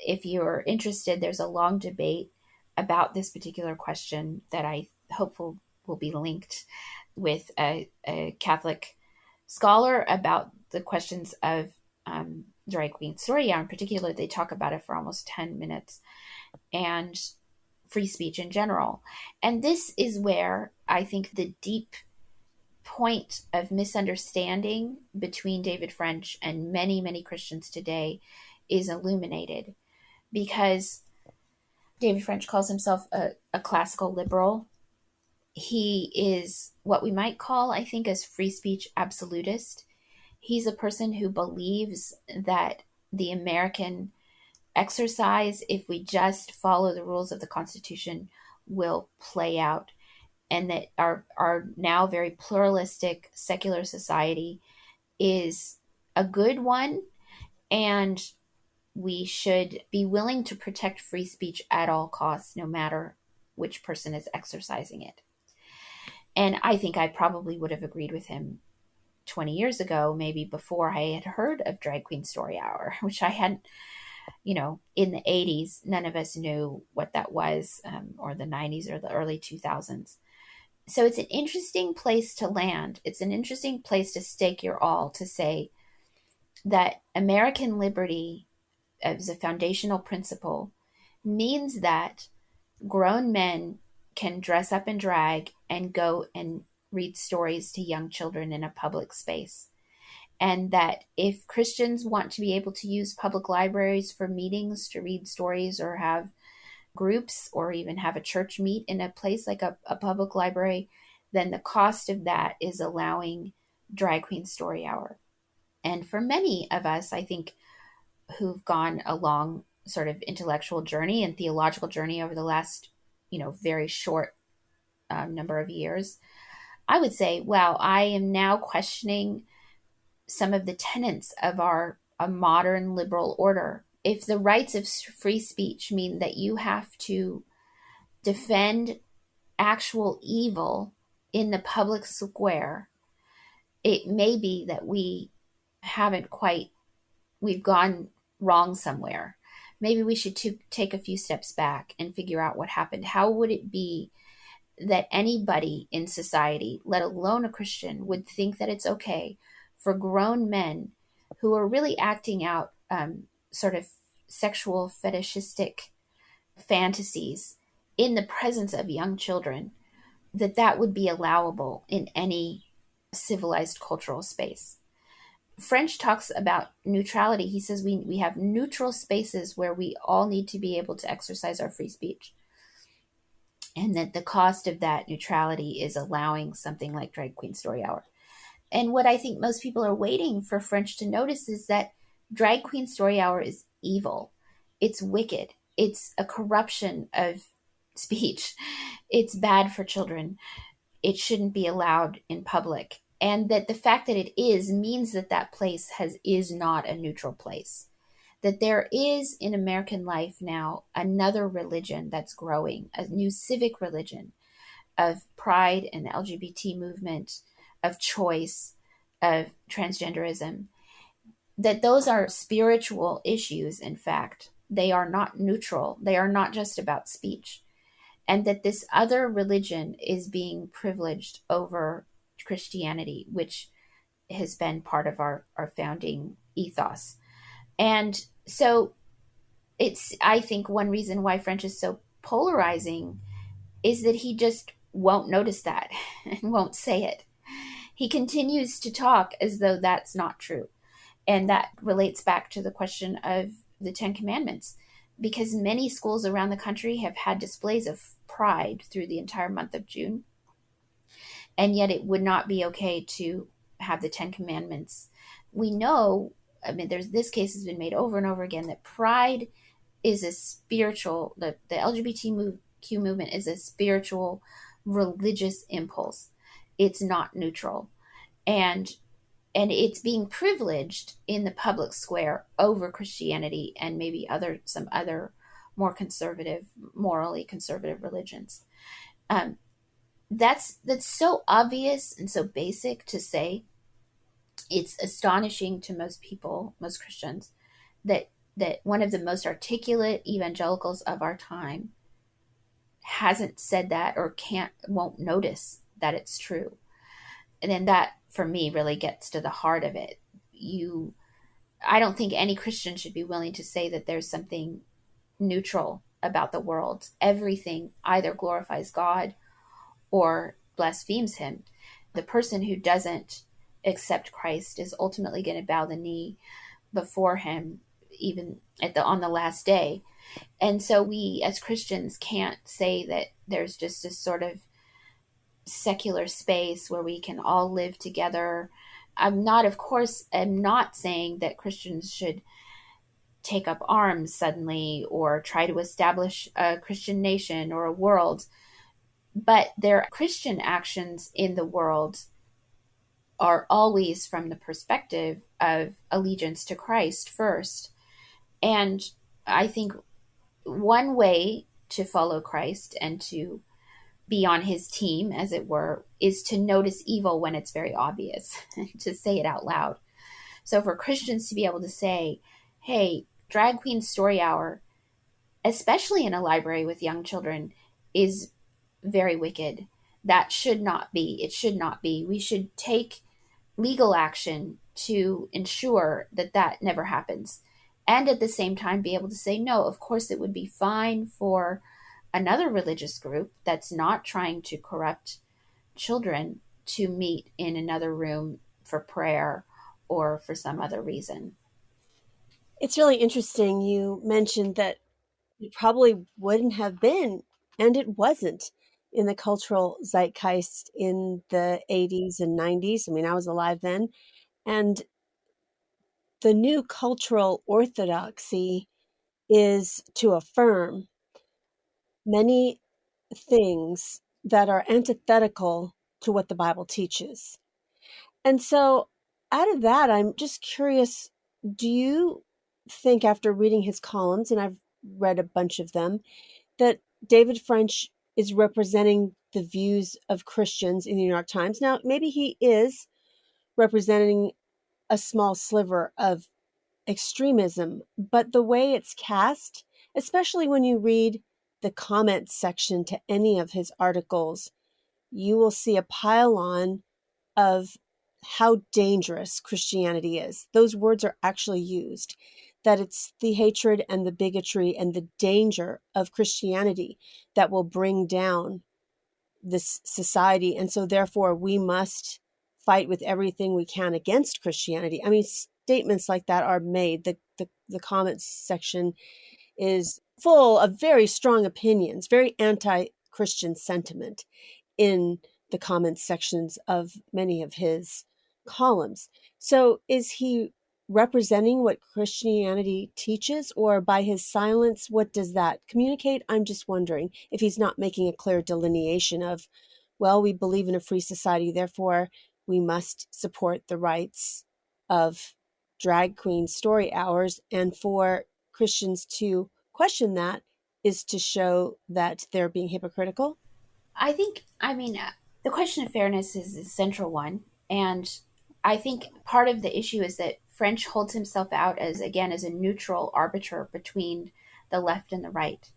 if you're interested, there's a long debate about this particular question that I hope will be linked with a Catholic scholar about the questions of drag queen story hour in particular. They talk about it for almost 10 minutes and free speech in general. And this is where I think the deep point of misunderstanding between David French and many, many Christians today is illuminated, because David French calls himself a classical liberal. He is what we might call, I think, as free speech absolutist. He's a person who believes that the American exercise, if we just follow the rules of the Constitution, will play out, and that our now very pluralistic secular society is a good one, and we should be willing to protect free speech at all costs, no matter which person is exercising it. And I think I probably would have agreed with him 20 years ago, maybe before I had heard of Drag Queen Story Hour, which I hadn't, in the 80s, none of us knew what that was, or the 90s or the early 2000s. So it's an interesting place to land. It's an interesting place to stake your all, to say that American liberty as a foundational principle means that grown men can dress up in drag and go and read stories to young children in a public space. And that if Christians want to be able to use public libraries for meetings to read stories, or have groups, or even have a church meet in a place like a public library, then the cost of that is allowing Drag Queen Story Hour. And for many of us, I think, who've gone a long sort of intellectual journey and theological journey over the last, very short number of years, I would say, wow, I am now questioning some of the tenets of a modern liberal order. If the rights of free speech mean that you have to defend actual evil in the public square, it may be that we've gone wrong somewhere, maybe we should take a few steps back and figure out what happened. How would it be that anybody in society, let alone a Christian, would think that it's okay for grown men who are really acting out sort of sexual fetishistic fantasies in the presence of young children, that that would be allowable in any civilized cultural space. French talks about neutrality. He says we have neutral spaces where we all need to be able to exercise our free speech. And that the cost of that neutrality is allowing something like Drag Queen Story Hour. And what I think most people are waiting for French to notice is that Drag Queen Story Hour is evil. It's wicked. It's a corruption of speech. It's bad for children. It shouldn't be allowed in public. And that the fact that it is means that that place is not a neutral place. That there is in American life now another religion that's growing, a new civic religion of pride and the LGBT movement, of choice, of transgenderism, that those are spiritual issues, in fact. They are not neutral. They are not just about speech. And that this other religion is being privileged over Christianity, which has been part of our founding ethos. And so it's, I think, one reason why French is so polarizing is that he just won't notice that and won't say it. He continues to talk as though that's not true. And that relates back to the question of the Ten Commandments, because many schools around the country have had displays of pride through the entire month of June. And yet it would not be okay to have the Ten Commandments. We know, I mean, this case has been made over and over again, that pride is a spiritual, the LGBTQ movement is a spiritual, religious impulse. It's not neutral. And it's being privileged in the public square over Christianity and maybe some other more conservative, morally conservative religions. That's so obvious and so basic to say. It's astonishing to most people, most Christians, that one of the most articulate evangelicals of our time hasn't said that or won't notice that it's true. And then that, for me, really gets to the heart of it. I don't think any Christian should be willing to say that there's something neutral about the world. Everything either glorifies God or blasphemes him. The person who doesn't accept Christ is ultimately going to bow the knee before him, even on the last day. And so we as Christians can't say that there's just this sort of secular space where we can all live together. I'm not saying that Christians should take up arms suddenly or try to establish a Christian nation or a world, but their Christian actions in the world are always from the perspective of allegiance to Christ first. And I think one way to follow Christ and to be on his team, as it were, is to notice evil when it's very obvious, to say it out loud. So for Christians to be able to say, hey, Drag Queen Story Hour, especially in a library with young children, is very wicked. That should not be. It should not be. We should take legal action to ensure that that never happens. And at the same time, be able to say, no, of course it would be fine for another religious group that's not trying to corrupt children to meet in another room for prayer or for some other reason. It's really interesting. You mentioned that it probably wouldn't have been, and it wasn't, in the cultural zeitgeist in the 80s and 90s. I mean, I was alive then. And the new cultural orthodoxy is to affirm many things that are antithetical to what the Bible teaches. And so, out of that, I'm just curious, do you think, after reading his columns, and I've read a bunch of them, that David French is representing the views of Christians in the New York Times? Now, maybe he is representing a small sliver of extremism, but the way it's cast, especially when you read the comments section to any of his articles, you will see a pile-on of how dangerous Christianity is. Those words are actually used, that it's the hatred and the bigotry and the danger of Christianity that will bring down this society. And so therefore we must fight with everything we can against Christianity. I mean, statements like that are made. The comments section is full of very strong opinions, very anti-Christian sentiment in the comments sections of many of his columns. So is he representing what Christianity teaches, or by his silence, what does that communicate? I'm just wondering if he's not making a clear delineation of, well, we believe in a free society, therefore we must support the rights of drag queen story hours, and for Christians to question that is to show that they're being hypocritical. The question of fairness is a central one. And I think part of the issue is that French holds himself out as, again, as a neutral arbiter between the left and the right.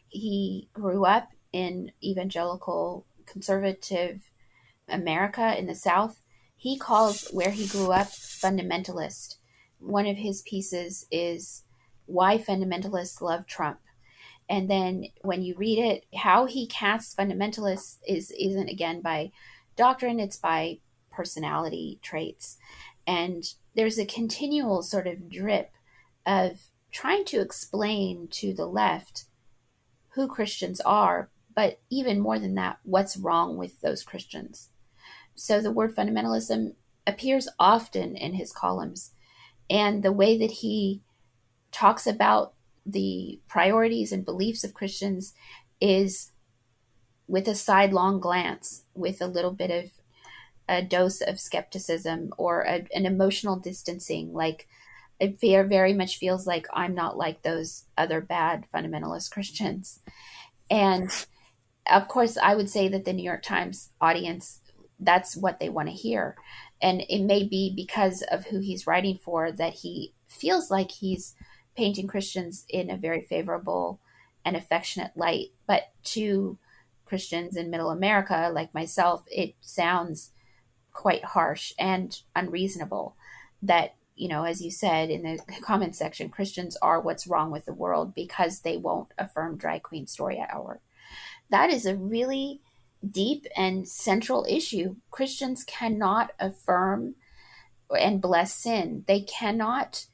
He grew up in evangelical conservative America in the South. He calls where he grew up fundamentalist. One of his pieces is Why Fundamentalists Love Trump. And then when you read it, how he casts fundamentalists isn't again by doctrine, it's by personality traits. And there's a continual sort of drip of trying to explain to the left who Christians are, but even more than that, what's wrong with those Christians. So the word fundamentalism appears often in his columns. And the way that he talks about the priorities and beliefs of Christians is with a sidelong glance, with a little bit of a dose of skepticism or an emotional distancing. Like it very much feels like I'm not like those other bad fundamentalist Christians. And of course, I would say that the New York Times audience, that's what they want to hear. And it may be because of who he's writing for that he feels like he's painting Christians in a very favorable and affectionate light. But to Christians in middle America, like myself, it sounds quite harsh and unreasonable that, as you said in the comment section, Christians are what's wrong with the world because they won't affirm drag queen story hour. That is a really deep and central issue. Christians cannot affirm and bless sin. They cannot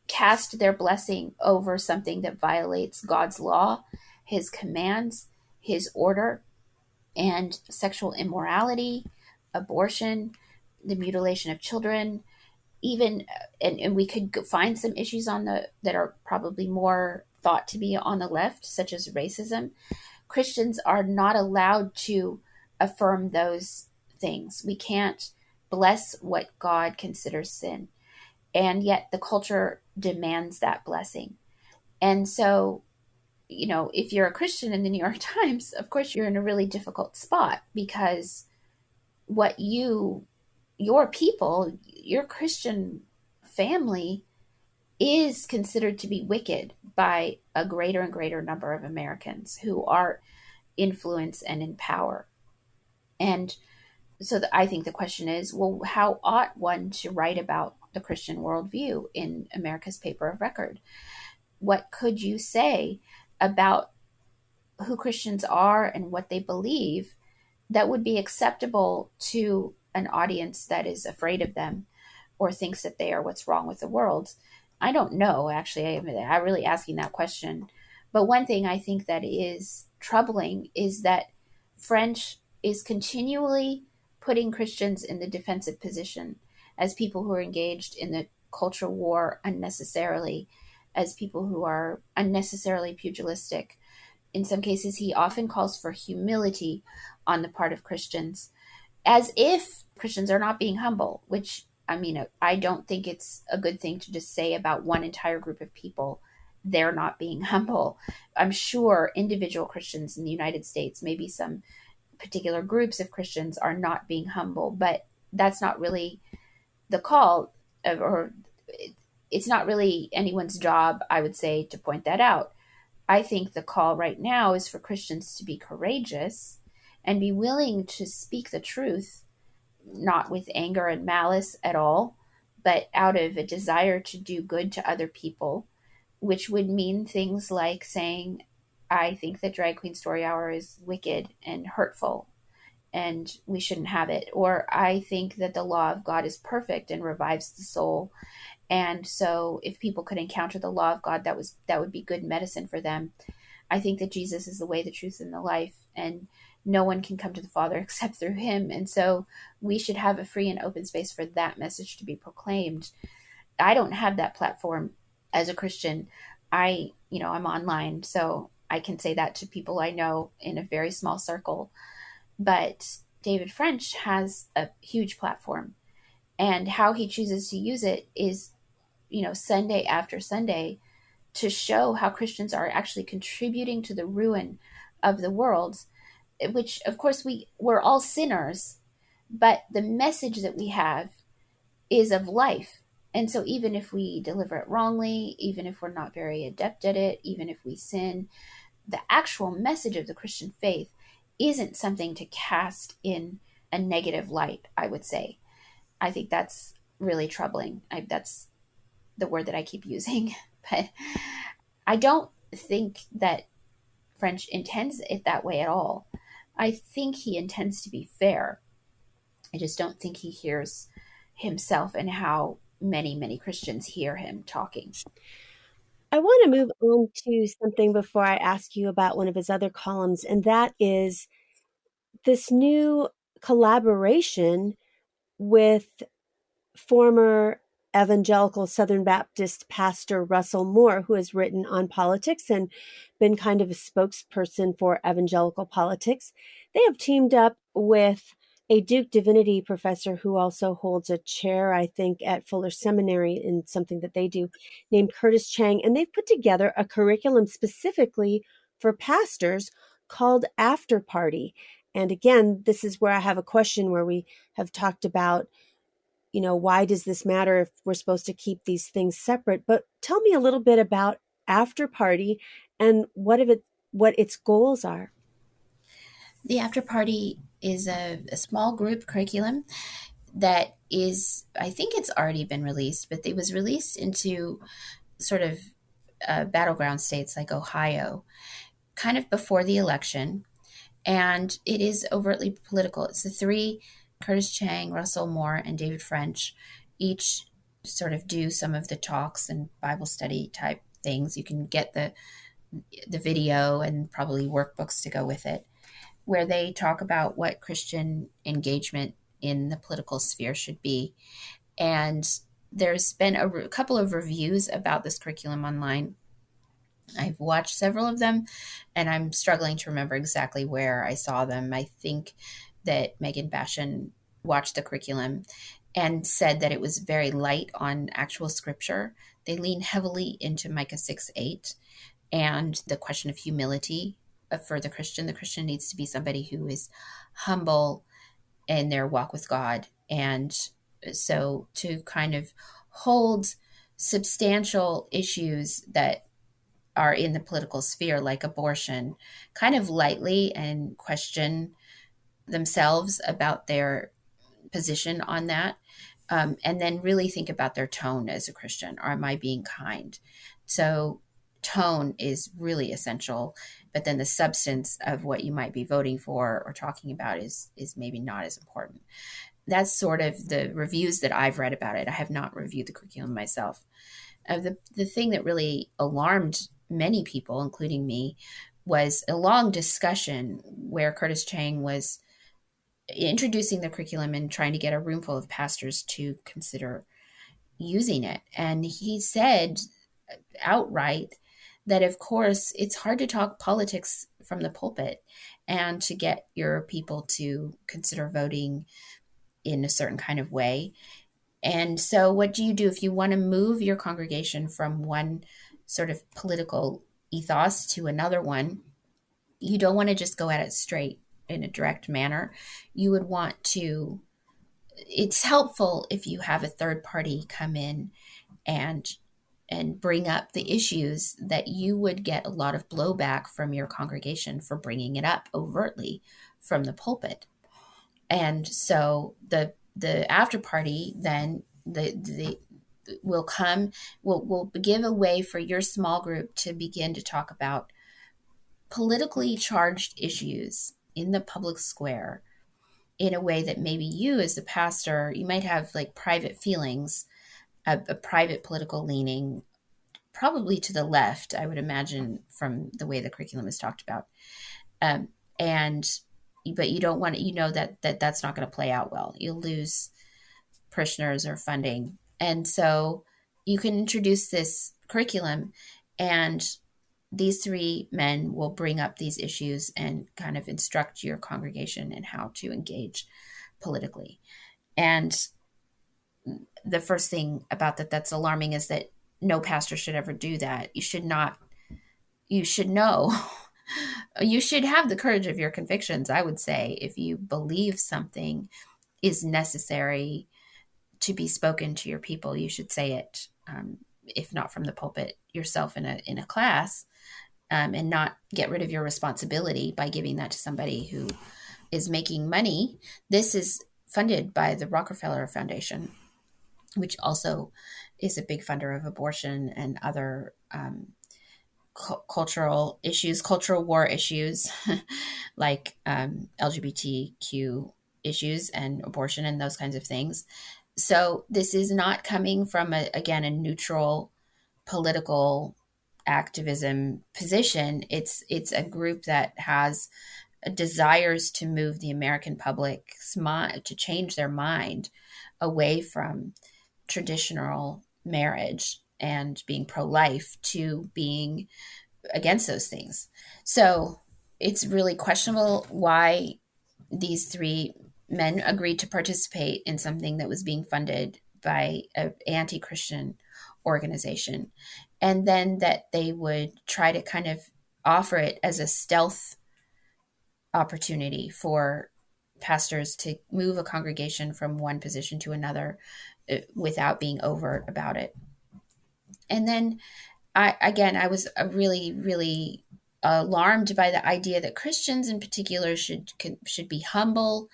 cast their blessing over something that violates God's law, his commands, his order, and sexual immorality, abortion, the mutilation of children, even, and we could find some issues that are probably more thought to be on the left, such as racism. Christians are not allowed to affirm those things. We can't bless what God considers sin. And yet the culture demands that blessing. And so, if you're a Christian in the New York Times, of course you're in a really difficult spot because what your people, your Christian family is considered to be wicked by a greater and greater number of Americans who are influence and in power. And so I think the question is, well, how ought one to write about the Christian worldview in America's paper of record? What could you say about who Christians are and what they believe that would be acceptable to an audience that is afraid of them or thinks that they are what's wrong with the world? I don't know, actually. I'm really asking that question. But one thing I think that is troubling is that French is continually putting Christians in the defensive position as people who are engaged in the culture war unnecessarily, as people who are unnecessarily pugilistic. In some cases, he often calls for humility on the part of Christians, as if Christians are not being humble, which, I don't think it's a good thing to just say about one entire group of people, they're not being humble. I'm sure individual Christians in the United States, maybe some particular groups of Christians are not being humble, but that's not really the call, or it's not really anyone's job, I would say, to point that out. I think the call right now is for Christians to be courageous and be willing to speak the truth, not with anger and malice at all, but out of a desire to do good to other people, which would mean things like saying, I think that Drag Queen Story Hour is wicked and hurtful and we shouldn't have it. Or I think that the law of God is perfect and revives the soul. And so if people could encounter the law of God, that would be good medicine for them. I think that Jesus is the way, the truth, and the life, and no one can come to the Father except through him. And so we should have a free and open space for that message to be proclaimed. I don't have that platform as a Christian. I'm online, so I can say that to people I know in a very small circle. But David French has a huge platform, and how he chooses to use it is, Sunday after Sunday, to show how Christians are actually contributing to the ruin of the world, which of course we're all sinners, but the message that we have is of life. And so even if we deliver it wrongly, even if we're not very adept at it, even if we sin, the actual message of the Christian faith isn't something to cast in a negative light, I would say. I think that's really troubling. That's the word that I keep using. But I don't think that French intends it that way at all. I think he intends to be fair. I just don't think he hears himself and how many, many Christians hear him talking. I want to move on to something before I ask you about one of his other columns, and that is this new collaboration with former evangelical Southern Baptist pastor Russell Moore, who has written on politics and been kind of a spokesperson for evangelical politics. They have teamed up with a Duke divinity professor who also holds a chair, I think, at Fuller Seminary in something that they do, named Curtis Chang. And they've put together a curriculum specifically for pastors called Afterparty. And again, this is where I have a question where we have talked about, why does this matter if we're supposed to keep these things separate? But tell me a little bit about Afterparty and what its goals are. The Afterparty is a small group curriculum that is, I think it's already been released, but it was released into sort of battleground states like Ohio, kind of before the election. And it is overtly political. It's the three, Curtis Chang, Russell Moore, and David French, each sort of do some of the talks and Bible study type things. You can get the video and probably workbooks to go with it, where they talk about what Christian engagement in the political sphere should be. And there's been a couple of reviews about this curriculum online. I've watched several of them, and I'm struggling to remember exactly where I saw them. I think that Megan Bashan watched the curriculum and said that it was very light on actual scripture. They lean heavily into Micah 6:8 and the question of humility for the Christian. The Christian needs to be somebody who is humble in their walk with God. And so to kind of hold substantial issues that are in the political sphere, like abortion, kind of lightly and question themselves about their position on that. And then really think about their tone as a Christian. Or am I being kind? So tone is really essential, but then the substance of what you might be voting for or talking about is maybe not as important. That's sort of the reviews that I've read about it. I have not reviewed the curriculum myself. The thing that really alarmed many people, including me, was a long discussion where Curtis Chang was introducing the curriculum and trying to get a room full of pastors to consider using it. And he said outright that, of course, it's hard to talk politics from the pulpit and to get your people to consider voting in a certain kind of way. And so what do you do if you want to move your congregation from one sort of political ethos to another one? You don't want to just go at it straight in a direct manner. You would want to, it's helpful if you have a third party come in and and bring up the issues, that you would get a lot of blowback from your congregation for bringing it up overtly from the pulpit. And so the after party then the will come will give a way for your small group to begin to talk about politically charged issues in the public square in a way that maybe you as the pastor, you might have like private feelings, a private political leaning, probably to the left, I would imagine, from the way the curriculum is talked about. Um, and but you don't want to, that's not going to play out well. You'll lose parishioners or funding. And so you can introduce this curriculum, and these three men will bring up these issues and kind of instruct your congregation in how to engage politically. And the first thing about that's alarming is that no pastor should ever do that. You should not, you should know, you should have the courage of your convictions, I would say. If you believe something is necessary to be spoken to your people, you should say it, if not from the pulpit, yourself in a class, and not get rid of your responsibility by giving that to somebody who is making money. This is funded by the Rockefeller Foundation, which also is a big funder of abortion and other cultural issues, cultural war issues, like LGBTQ issues and abortion and those kinds of things. So this is not coming from, a neutral political activism position. It's a group that has desires to move the American public's mind, to change their mind away from traditional marriage and being pro-life to being against those things. So it's really questionable why these three men agreed to participate in something that was being funded by an anti-Christian organization, and then that they would try to kind of offer it as a stealth opportunity for pastors to move a congregation from one position to another without being overt about it. And then I was really, really alarmed by the idea that Christians in particular should be humble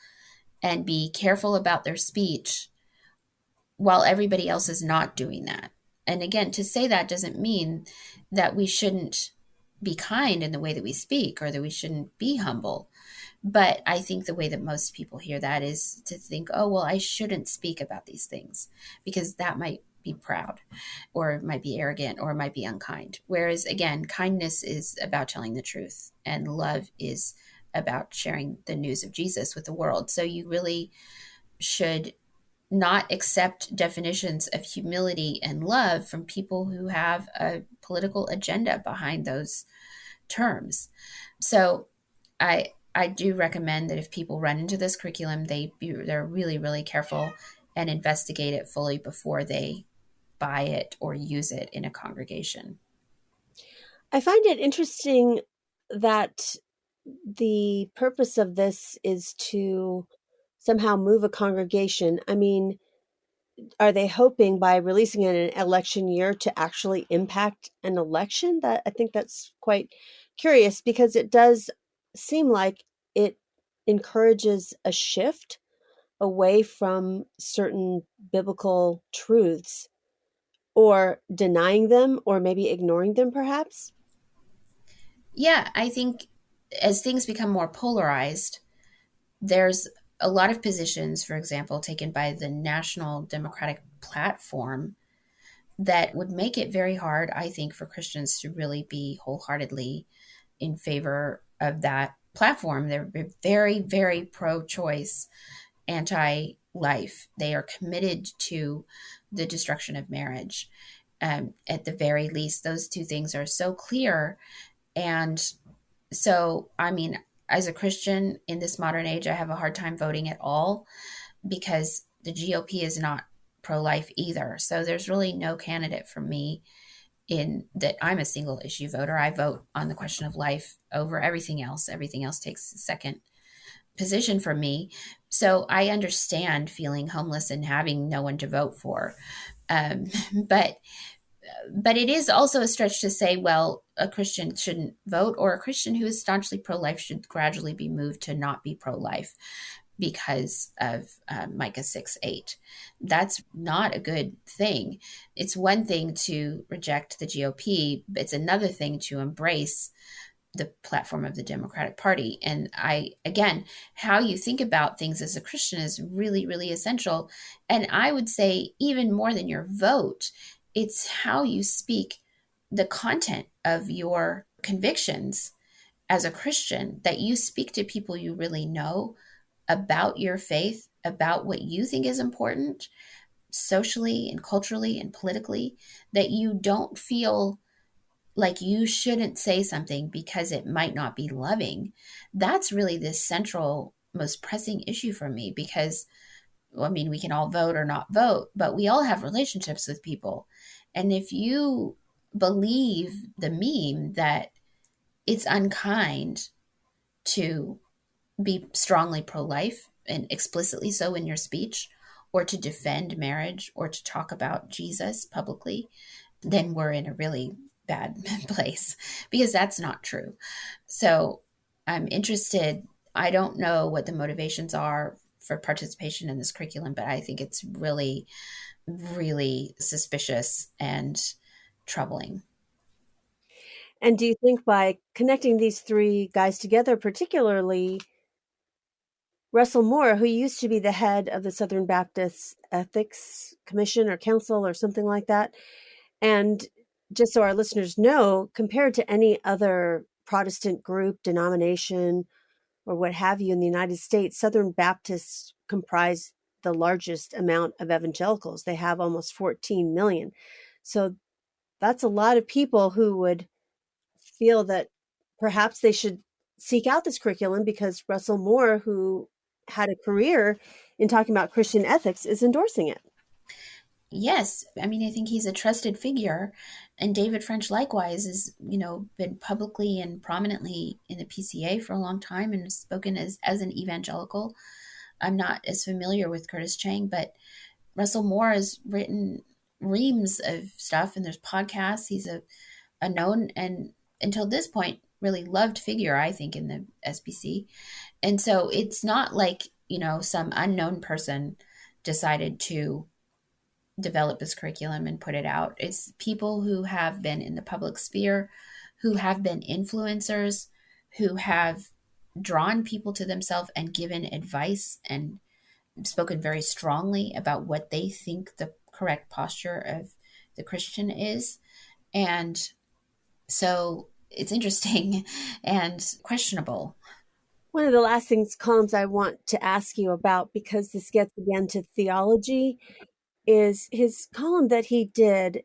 and be careful about their speech, while everybody else is not doing that. And again, to say that doesn't mean that we shouldn't be kind in the way that we speak, or that we shouldn't be humble. But I think the way that most people hear that is to think, oh, well, I shouldn't speak about these things because that might be proud, or it might be arrogant, or it might be unkind. Whereas, again, kindness is about telling the truth, and love is about sharing the news of Jesus with the world. So you really should not accept definitions of humility and love from people who have a political agenda behind those terms. So I do recommend that if people run into this curriculum, they're really, really careful and investigate it fully before they buy it or use it in a congregation. I find it interesting that the purpose of this is to somehow move a congregation. I mean, are they hoping by releasing it in an election year to actually impact an election? That I think that's quite curious, because it does seem like it encourages a shift away from certain biblical truths, or denying them, or maybe ignoring them, perhaps. Yeah, I think as things become more polarized, there's a lot of positions, for example, taken by the National Democratic Platform that would make it very hard, I think, for Christians to really be wholeheartedly in favor of that platform. They're very, very pro-choice, anti-life. They are committed to the destruction of marriage. At the very least, those two things are so clear. And so, I mean, as a Christian in this modern age, I have a hard time voting at all, because the GOP is not pro-life either. So there's really no candidate for me in that. I'm a single issue voter. I vote on the question of life over everything else. Everything else takes a second position for me. So I understand feeling homeless and having no one to vote for. But but it is also a stretch to say, well, a Christian shouldn't vote, or a Christian who is staunchly pro-life should gradually be moved to not be pro-life because of Micah 6:8. That's not a good thing. It's one thing to reject the GOP, but it's another thing to embrace the platform of the Democratic Party. And again, how you think about things as a Christian is really, really essential. And I would say, even more than your vote, it's how you speak, the content of your convictions as a Christian, that you speak to people you really know about your faith, about what you think is important socially and culturally and politically, that you don't feel like you shouldn't say something because it might not be loving. That's really the central, most pressing issue for me because, well, I mean, we can all vote or not vote, but we all have relationships with people. And if you believe the meme that it's unkind to be strongly pro life and explicitly so in your speech, or to defend marriage, or to talk about Jesus publicly, then we're in a really bad place because that's not true. So I'm interested. I don't know what the motivations are for participation in this curriculum, but I think it's really, really suspicious and troubling. And do you think by connecting these three guys together, particularly Russell Moore, who used to be the head of the Southern Baptist Ethics Commission or Council or something like that, and just so our listeners know, compared to any other Protestant group, denomination, or what have you in the United States, Southern Baptists comprise the largest amount of evangelicals. They have almost 14 million. So that's a lot of people who would feel that perhaps they should seek out this curriculum because Russell Moore, who had a career in talking about Christian ethics, is endorsing it. Yes, I mean, I think he's a trusted figure, and David French likewise has, been publicly and prominently in the PCA for a long time and has spoken as an evangelical. I'm not as familiar with Curtis Chang, but Russell Moore has written reams of stuff, and there's podcasts. He's a known and, until this point, really loved figure, I think, in the SBC. And so it's not like, some unknown person decided to develop this curriculum and put it out. It's people who have been in the public sphere, who have been influencers, who have drawn people to themselves and given advice and spoken very strongly about what they think the correct posture of the Christian is. And so it's interesting and questionable. One of the last columns I want to ask you about, because this gets again to theology, is his column that he did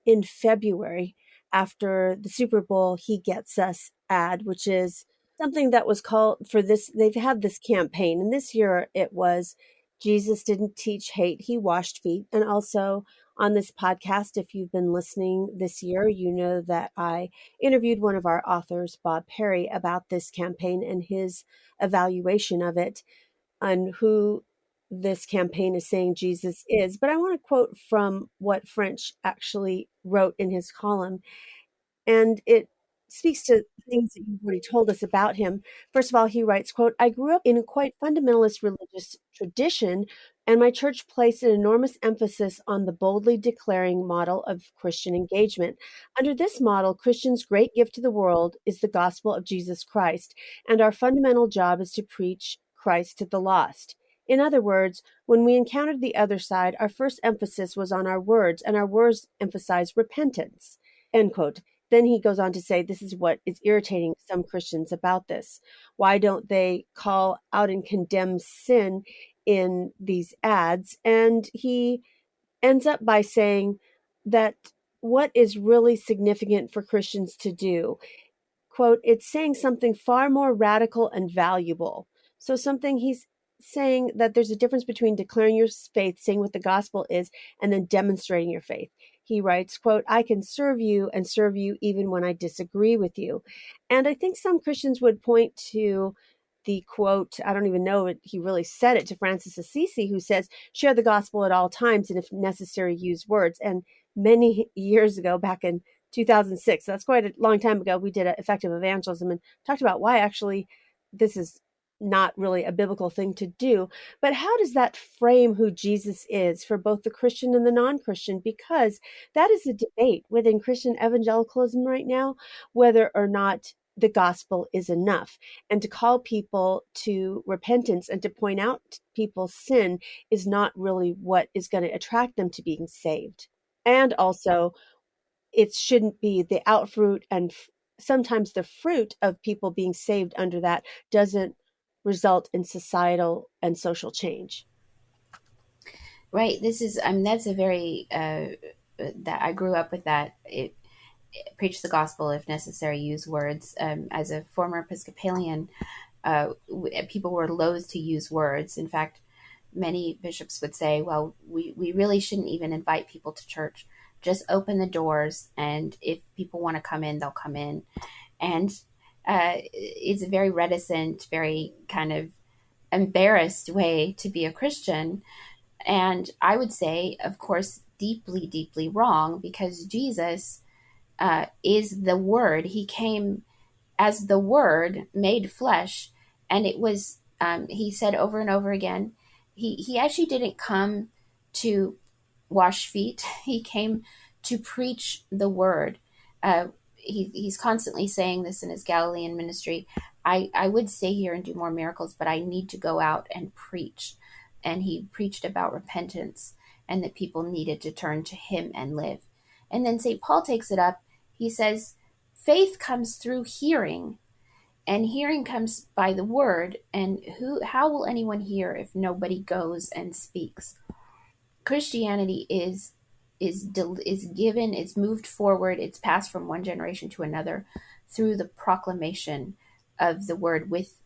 in February after the Super Bowl He Gets Us ad, which is something that was called for this. They've had this campaign, and this year it was Jesus didn't teach hate, he washed feet. And also on this podcast, if you've been listening this year, you know that I interviewed one of our authors, Bob Perry, about this campaign and his evaluation of it on who this campaign is saying Jesus is. But I want to quote from what French actually wrote in his column, and it speaks to things that you've already told us about him. First of all, he writes, quote, "I grew up in a quite fundamentalist religious tradition, and my church placed an enormous emphasis on the boldly declaring model of Christian engagement. Under this model, Christians' great gift to the world is the gospel of Jesus Christ, and our fundamental job is to preach Christ to the lost. In other words, when we encountered the other side, our first emphasis was on our words, and our words emphasized repentance." End quote. Then he goes on to say, this is what is irritating some Christians about this. Why don't they call out and condemn sin in these ads? And he ends up by saying that what is really significant for Christians to do, quote, "it's saying something far more radical and valuable." So something he's saying that there's a difference between declaring your faith, saying what the gospel is, and then demonstrating your faith. He writes, quote, "I can serve you and serve you even when I disagree with you." And I think some Christians would point to the quote, I don't even know if he really said it, to Francis Assisi, who says, "Share the gospel at all times, and if necessary, use words." And many years ago, back in 2006. So that's quite a long time ago. We did an effective evangelism and talked about why actually this is not really a biblical thing to do. But how does that frame who Jesus is for both the Christian and the non-Christian? Because that is a debate within Christian evangelicalism right now, whether or not the gospel is enough. And to call people to repentance and to point out people's sin is not really what is going to attract them to being saved. And also, it shouldn't be the outfruit, and sometimes the fruit of people being saved under that doesn't result in societal and social change. Right. This is, I mean, that's a very, that I grew up with that. Preach the gospel if necessary, use words. As a former Episcopalian, people were loath to use words. In fact, many bishops would say, well, we really shouldn't even invite people to church. Just open the doors, and if people want to come in, they'll come in. And it's a very reticent, very kind of embarrassed way to be a Christian. And I would say, of course, deeply, deeply wrong, because Jesus is the Word. He came as the Word made flesh. And it was, he said over and over again, he actually didn't come to wash feet. He came to preach the Word. He's constantly saying this in his Galilean ministry. I would stay here and do more miracles, but I need to go out and preach. And he preached about repentance and that people needed to turn to him and live. And then St. Paul takes it up. He says, faith comes through hearing, and hearing comes by the word. And how will anyone hear if nobody goes and speaks? Christianity is given, it's moved forward, it's passed from one generation to another through the proclamation of the word with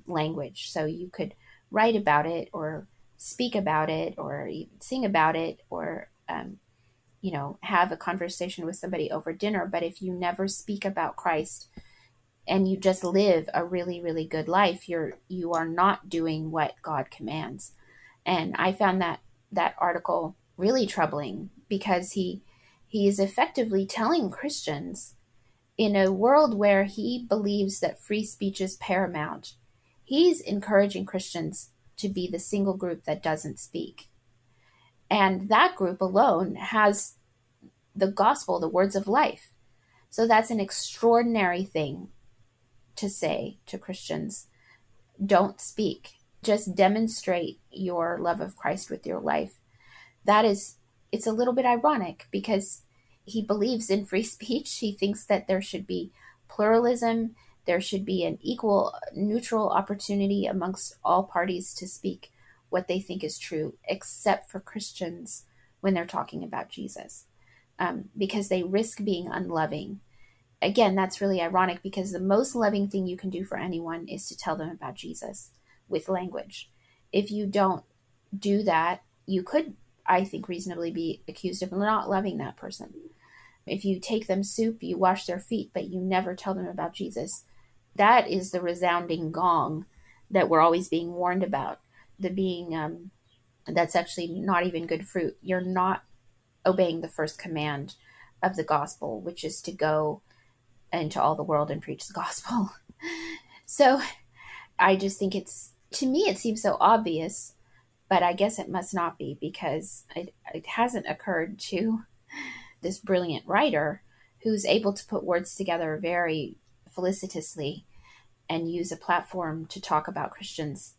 language. So you could write about it, or speak about it, or sing about it, or have a conversation with somebody over dinner. But if you never speak about Christ and you just live a really, really good life, you are not doing what God commands. And I found that article really troubling, because he is effectively telling Christians, in a world where he believes that free speech is paramount, he's encouraging Christians to be the single group that doesn't speak. And that group alone has the gospel, the words of life. So that's an extraordinary thing to say to Christians. Don't speak. Just demonstrate your love of Christ with your life. It's a little bit ironic, because he believes in free speech. He thinks that there should be pluralism. There should be an equal, neutral opportunity amongst all parties to speak what they think is true, except for Christians when they're talking about Jesus, because they risk being unloving. Again, that's really ironic, because the most loving thing you can do for anyone is to tell them about Jesus with language. If you don't do that, you could, I think, reasonably be accused of not loving that person. If you take them soup, you wash their feet, but you never tell them about Jesus, that is the resounding gong that we're always being warned about. The being that's actually not even good fruit. You're not obeying the first command of the gospel, which is to go into all the world and preach the gospel. So I just think to me, it seems so obvious, but I guess it must not be, because it hasn't occurred to this brilliant writer who's able to put words together very felicitously and use a platform to talk about Christians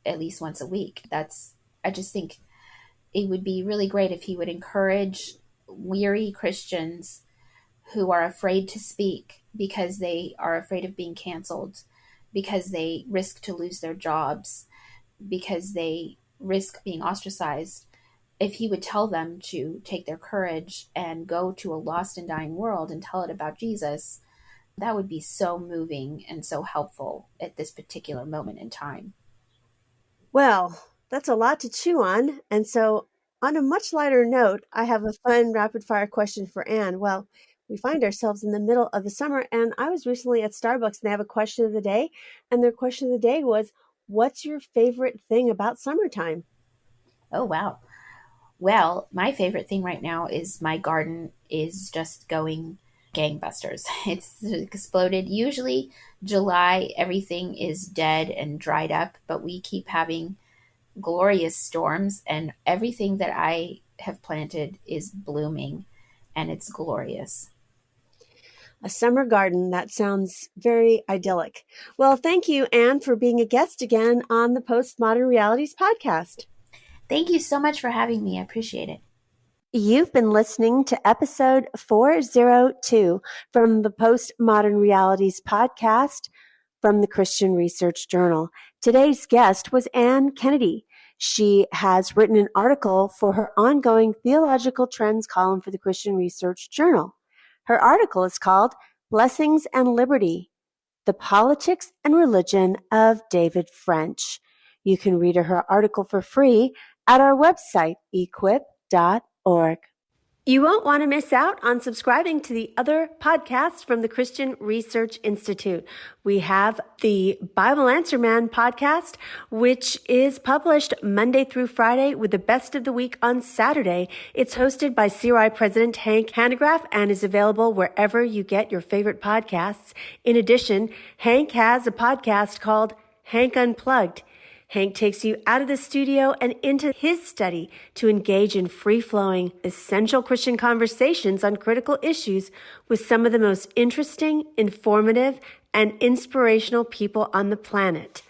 at least once a week. I just think it would be really great if he would encourage weary Christians who are afraid to speak because they are afraid of being canceled, because they risk to lose their jobs, because they risk being ostracized. If he would tell them to take their courage and go to a lost and dying world and tell it about Jesus, that would be so moving and so helpful at this particular moment in time. Well, that's a lot to chew on. And so, on a much lighter note, I have a fun rapid fire question for Anne. Well, we find ourselves in the middle of the summer, and I was recently at Starbucks, and they have a question of the day. And their question of the day was, what's your favorite thing about summertime? Oh, wow. Well, my favorite thing right now is my garden is just going gangbusters. It's exploded. Usually July, everything is dead and dried up, but we keep having glorious storms, and everything that I have planted is blooming, and it's glorious. A summer garden. That sounds very idyllic. Well, thank you, Anne, for being a guest again on the Postmodern Realities podcast. Thank you so much for having me. I appreciate it. You've been listening to episode 402 from the Postmodern Realities podcast from the Christian Research Journal. Today's guest was Anne Kennedy. She has written an article for her ongoing Theological Trends column for the Christian Research Journal. Her article is called Blessings and Liberty, the Politics and Religion of David French. You can read her article for free at our website, equip.org. You won't want to miss out on subscribing to the other podcasts from the Christian Research Institute. We have the Bible Answer Man podcast, which is published Monday through Friday with the best of the week on Saturday. It's hosted by CRI President Hank Hanegraaff and is available wherever you get your favorite podcasts. In addition, Hank has a podcast called Hank Unplugged. Hank takes you out of the studio and into his study to engage in free-flowing, essential Christian conversations on critical issues with some of the most interesting, informative, and inspirational people on the planet.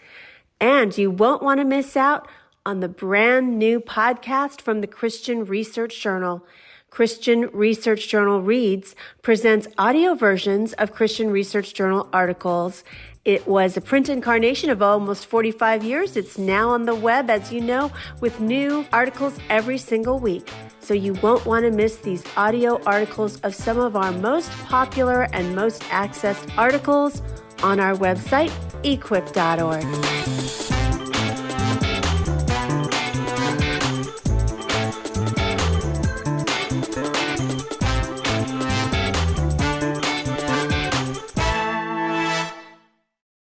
And you won't want to miss out on the brand new podcast from the Christian Research Journal. Christian Research Journal Reads presents audio versions of Christian Research Journal articles. It was a print incarnation of almost 45 years. It's now on the web, as you know, with new articles every single week. So you won't want to miss these audio articles of some of our most popular and most accessed articles on our website, equip.org.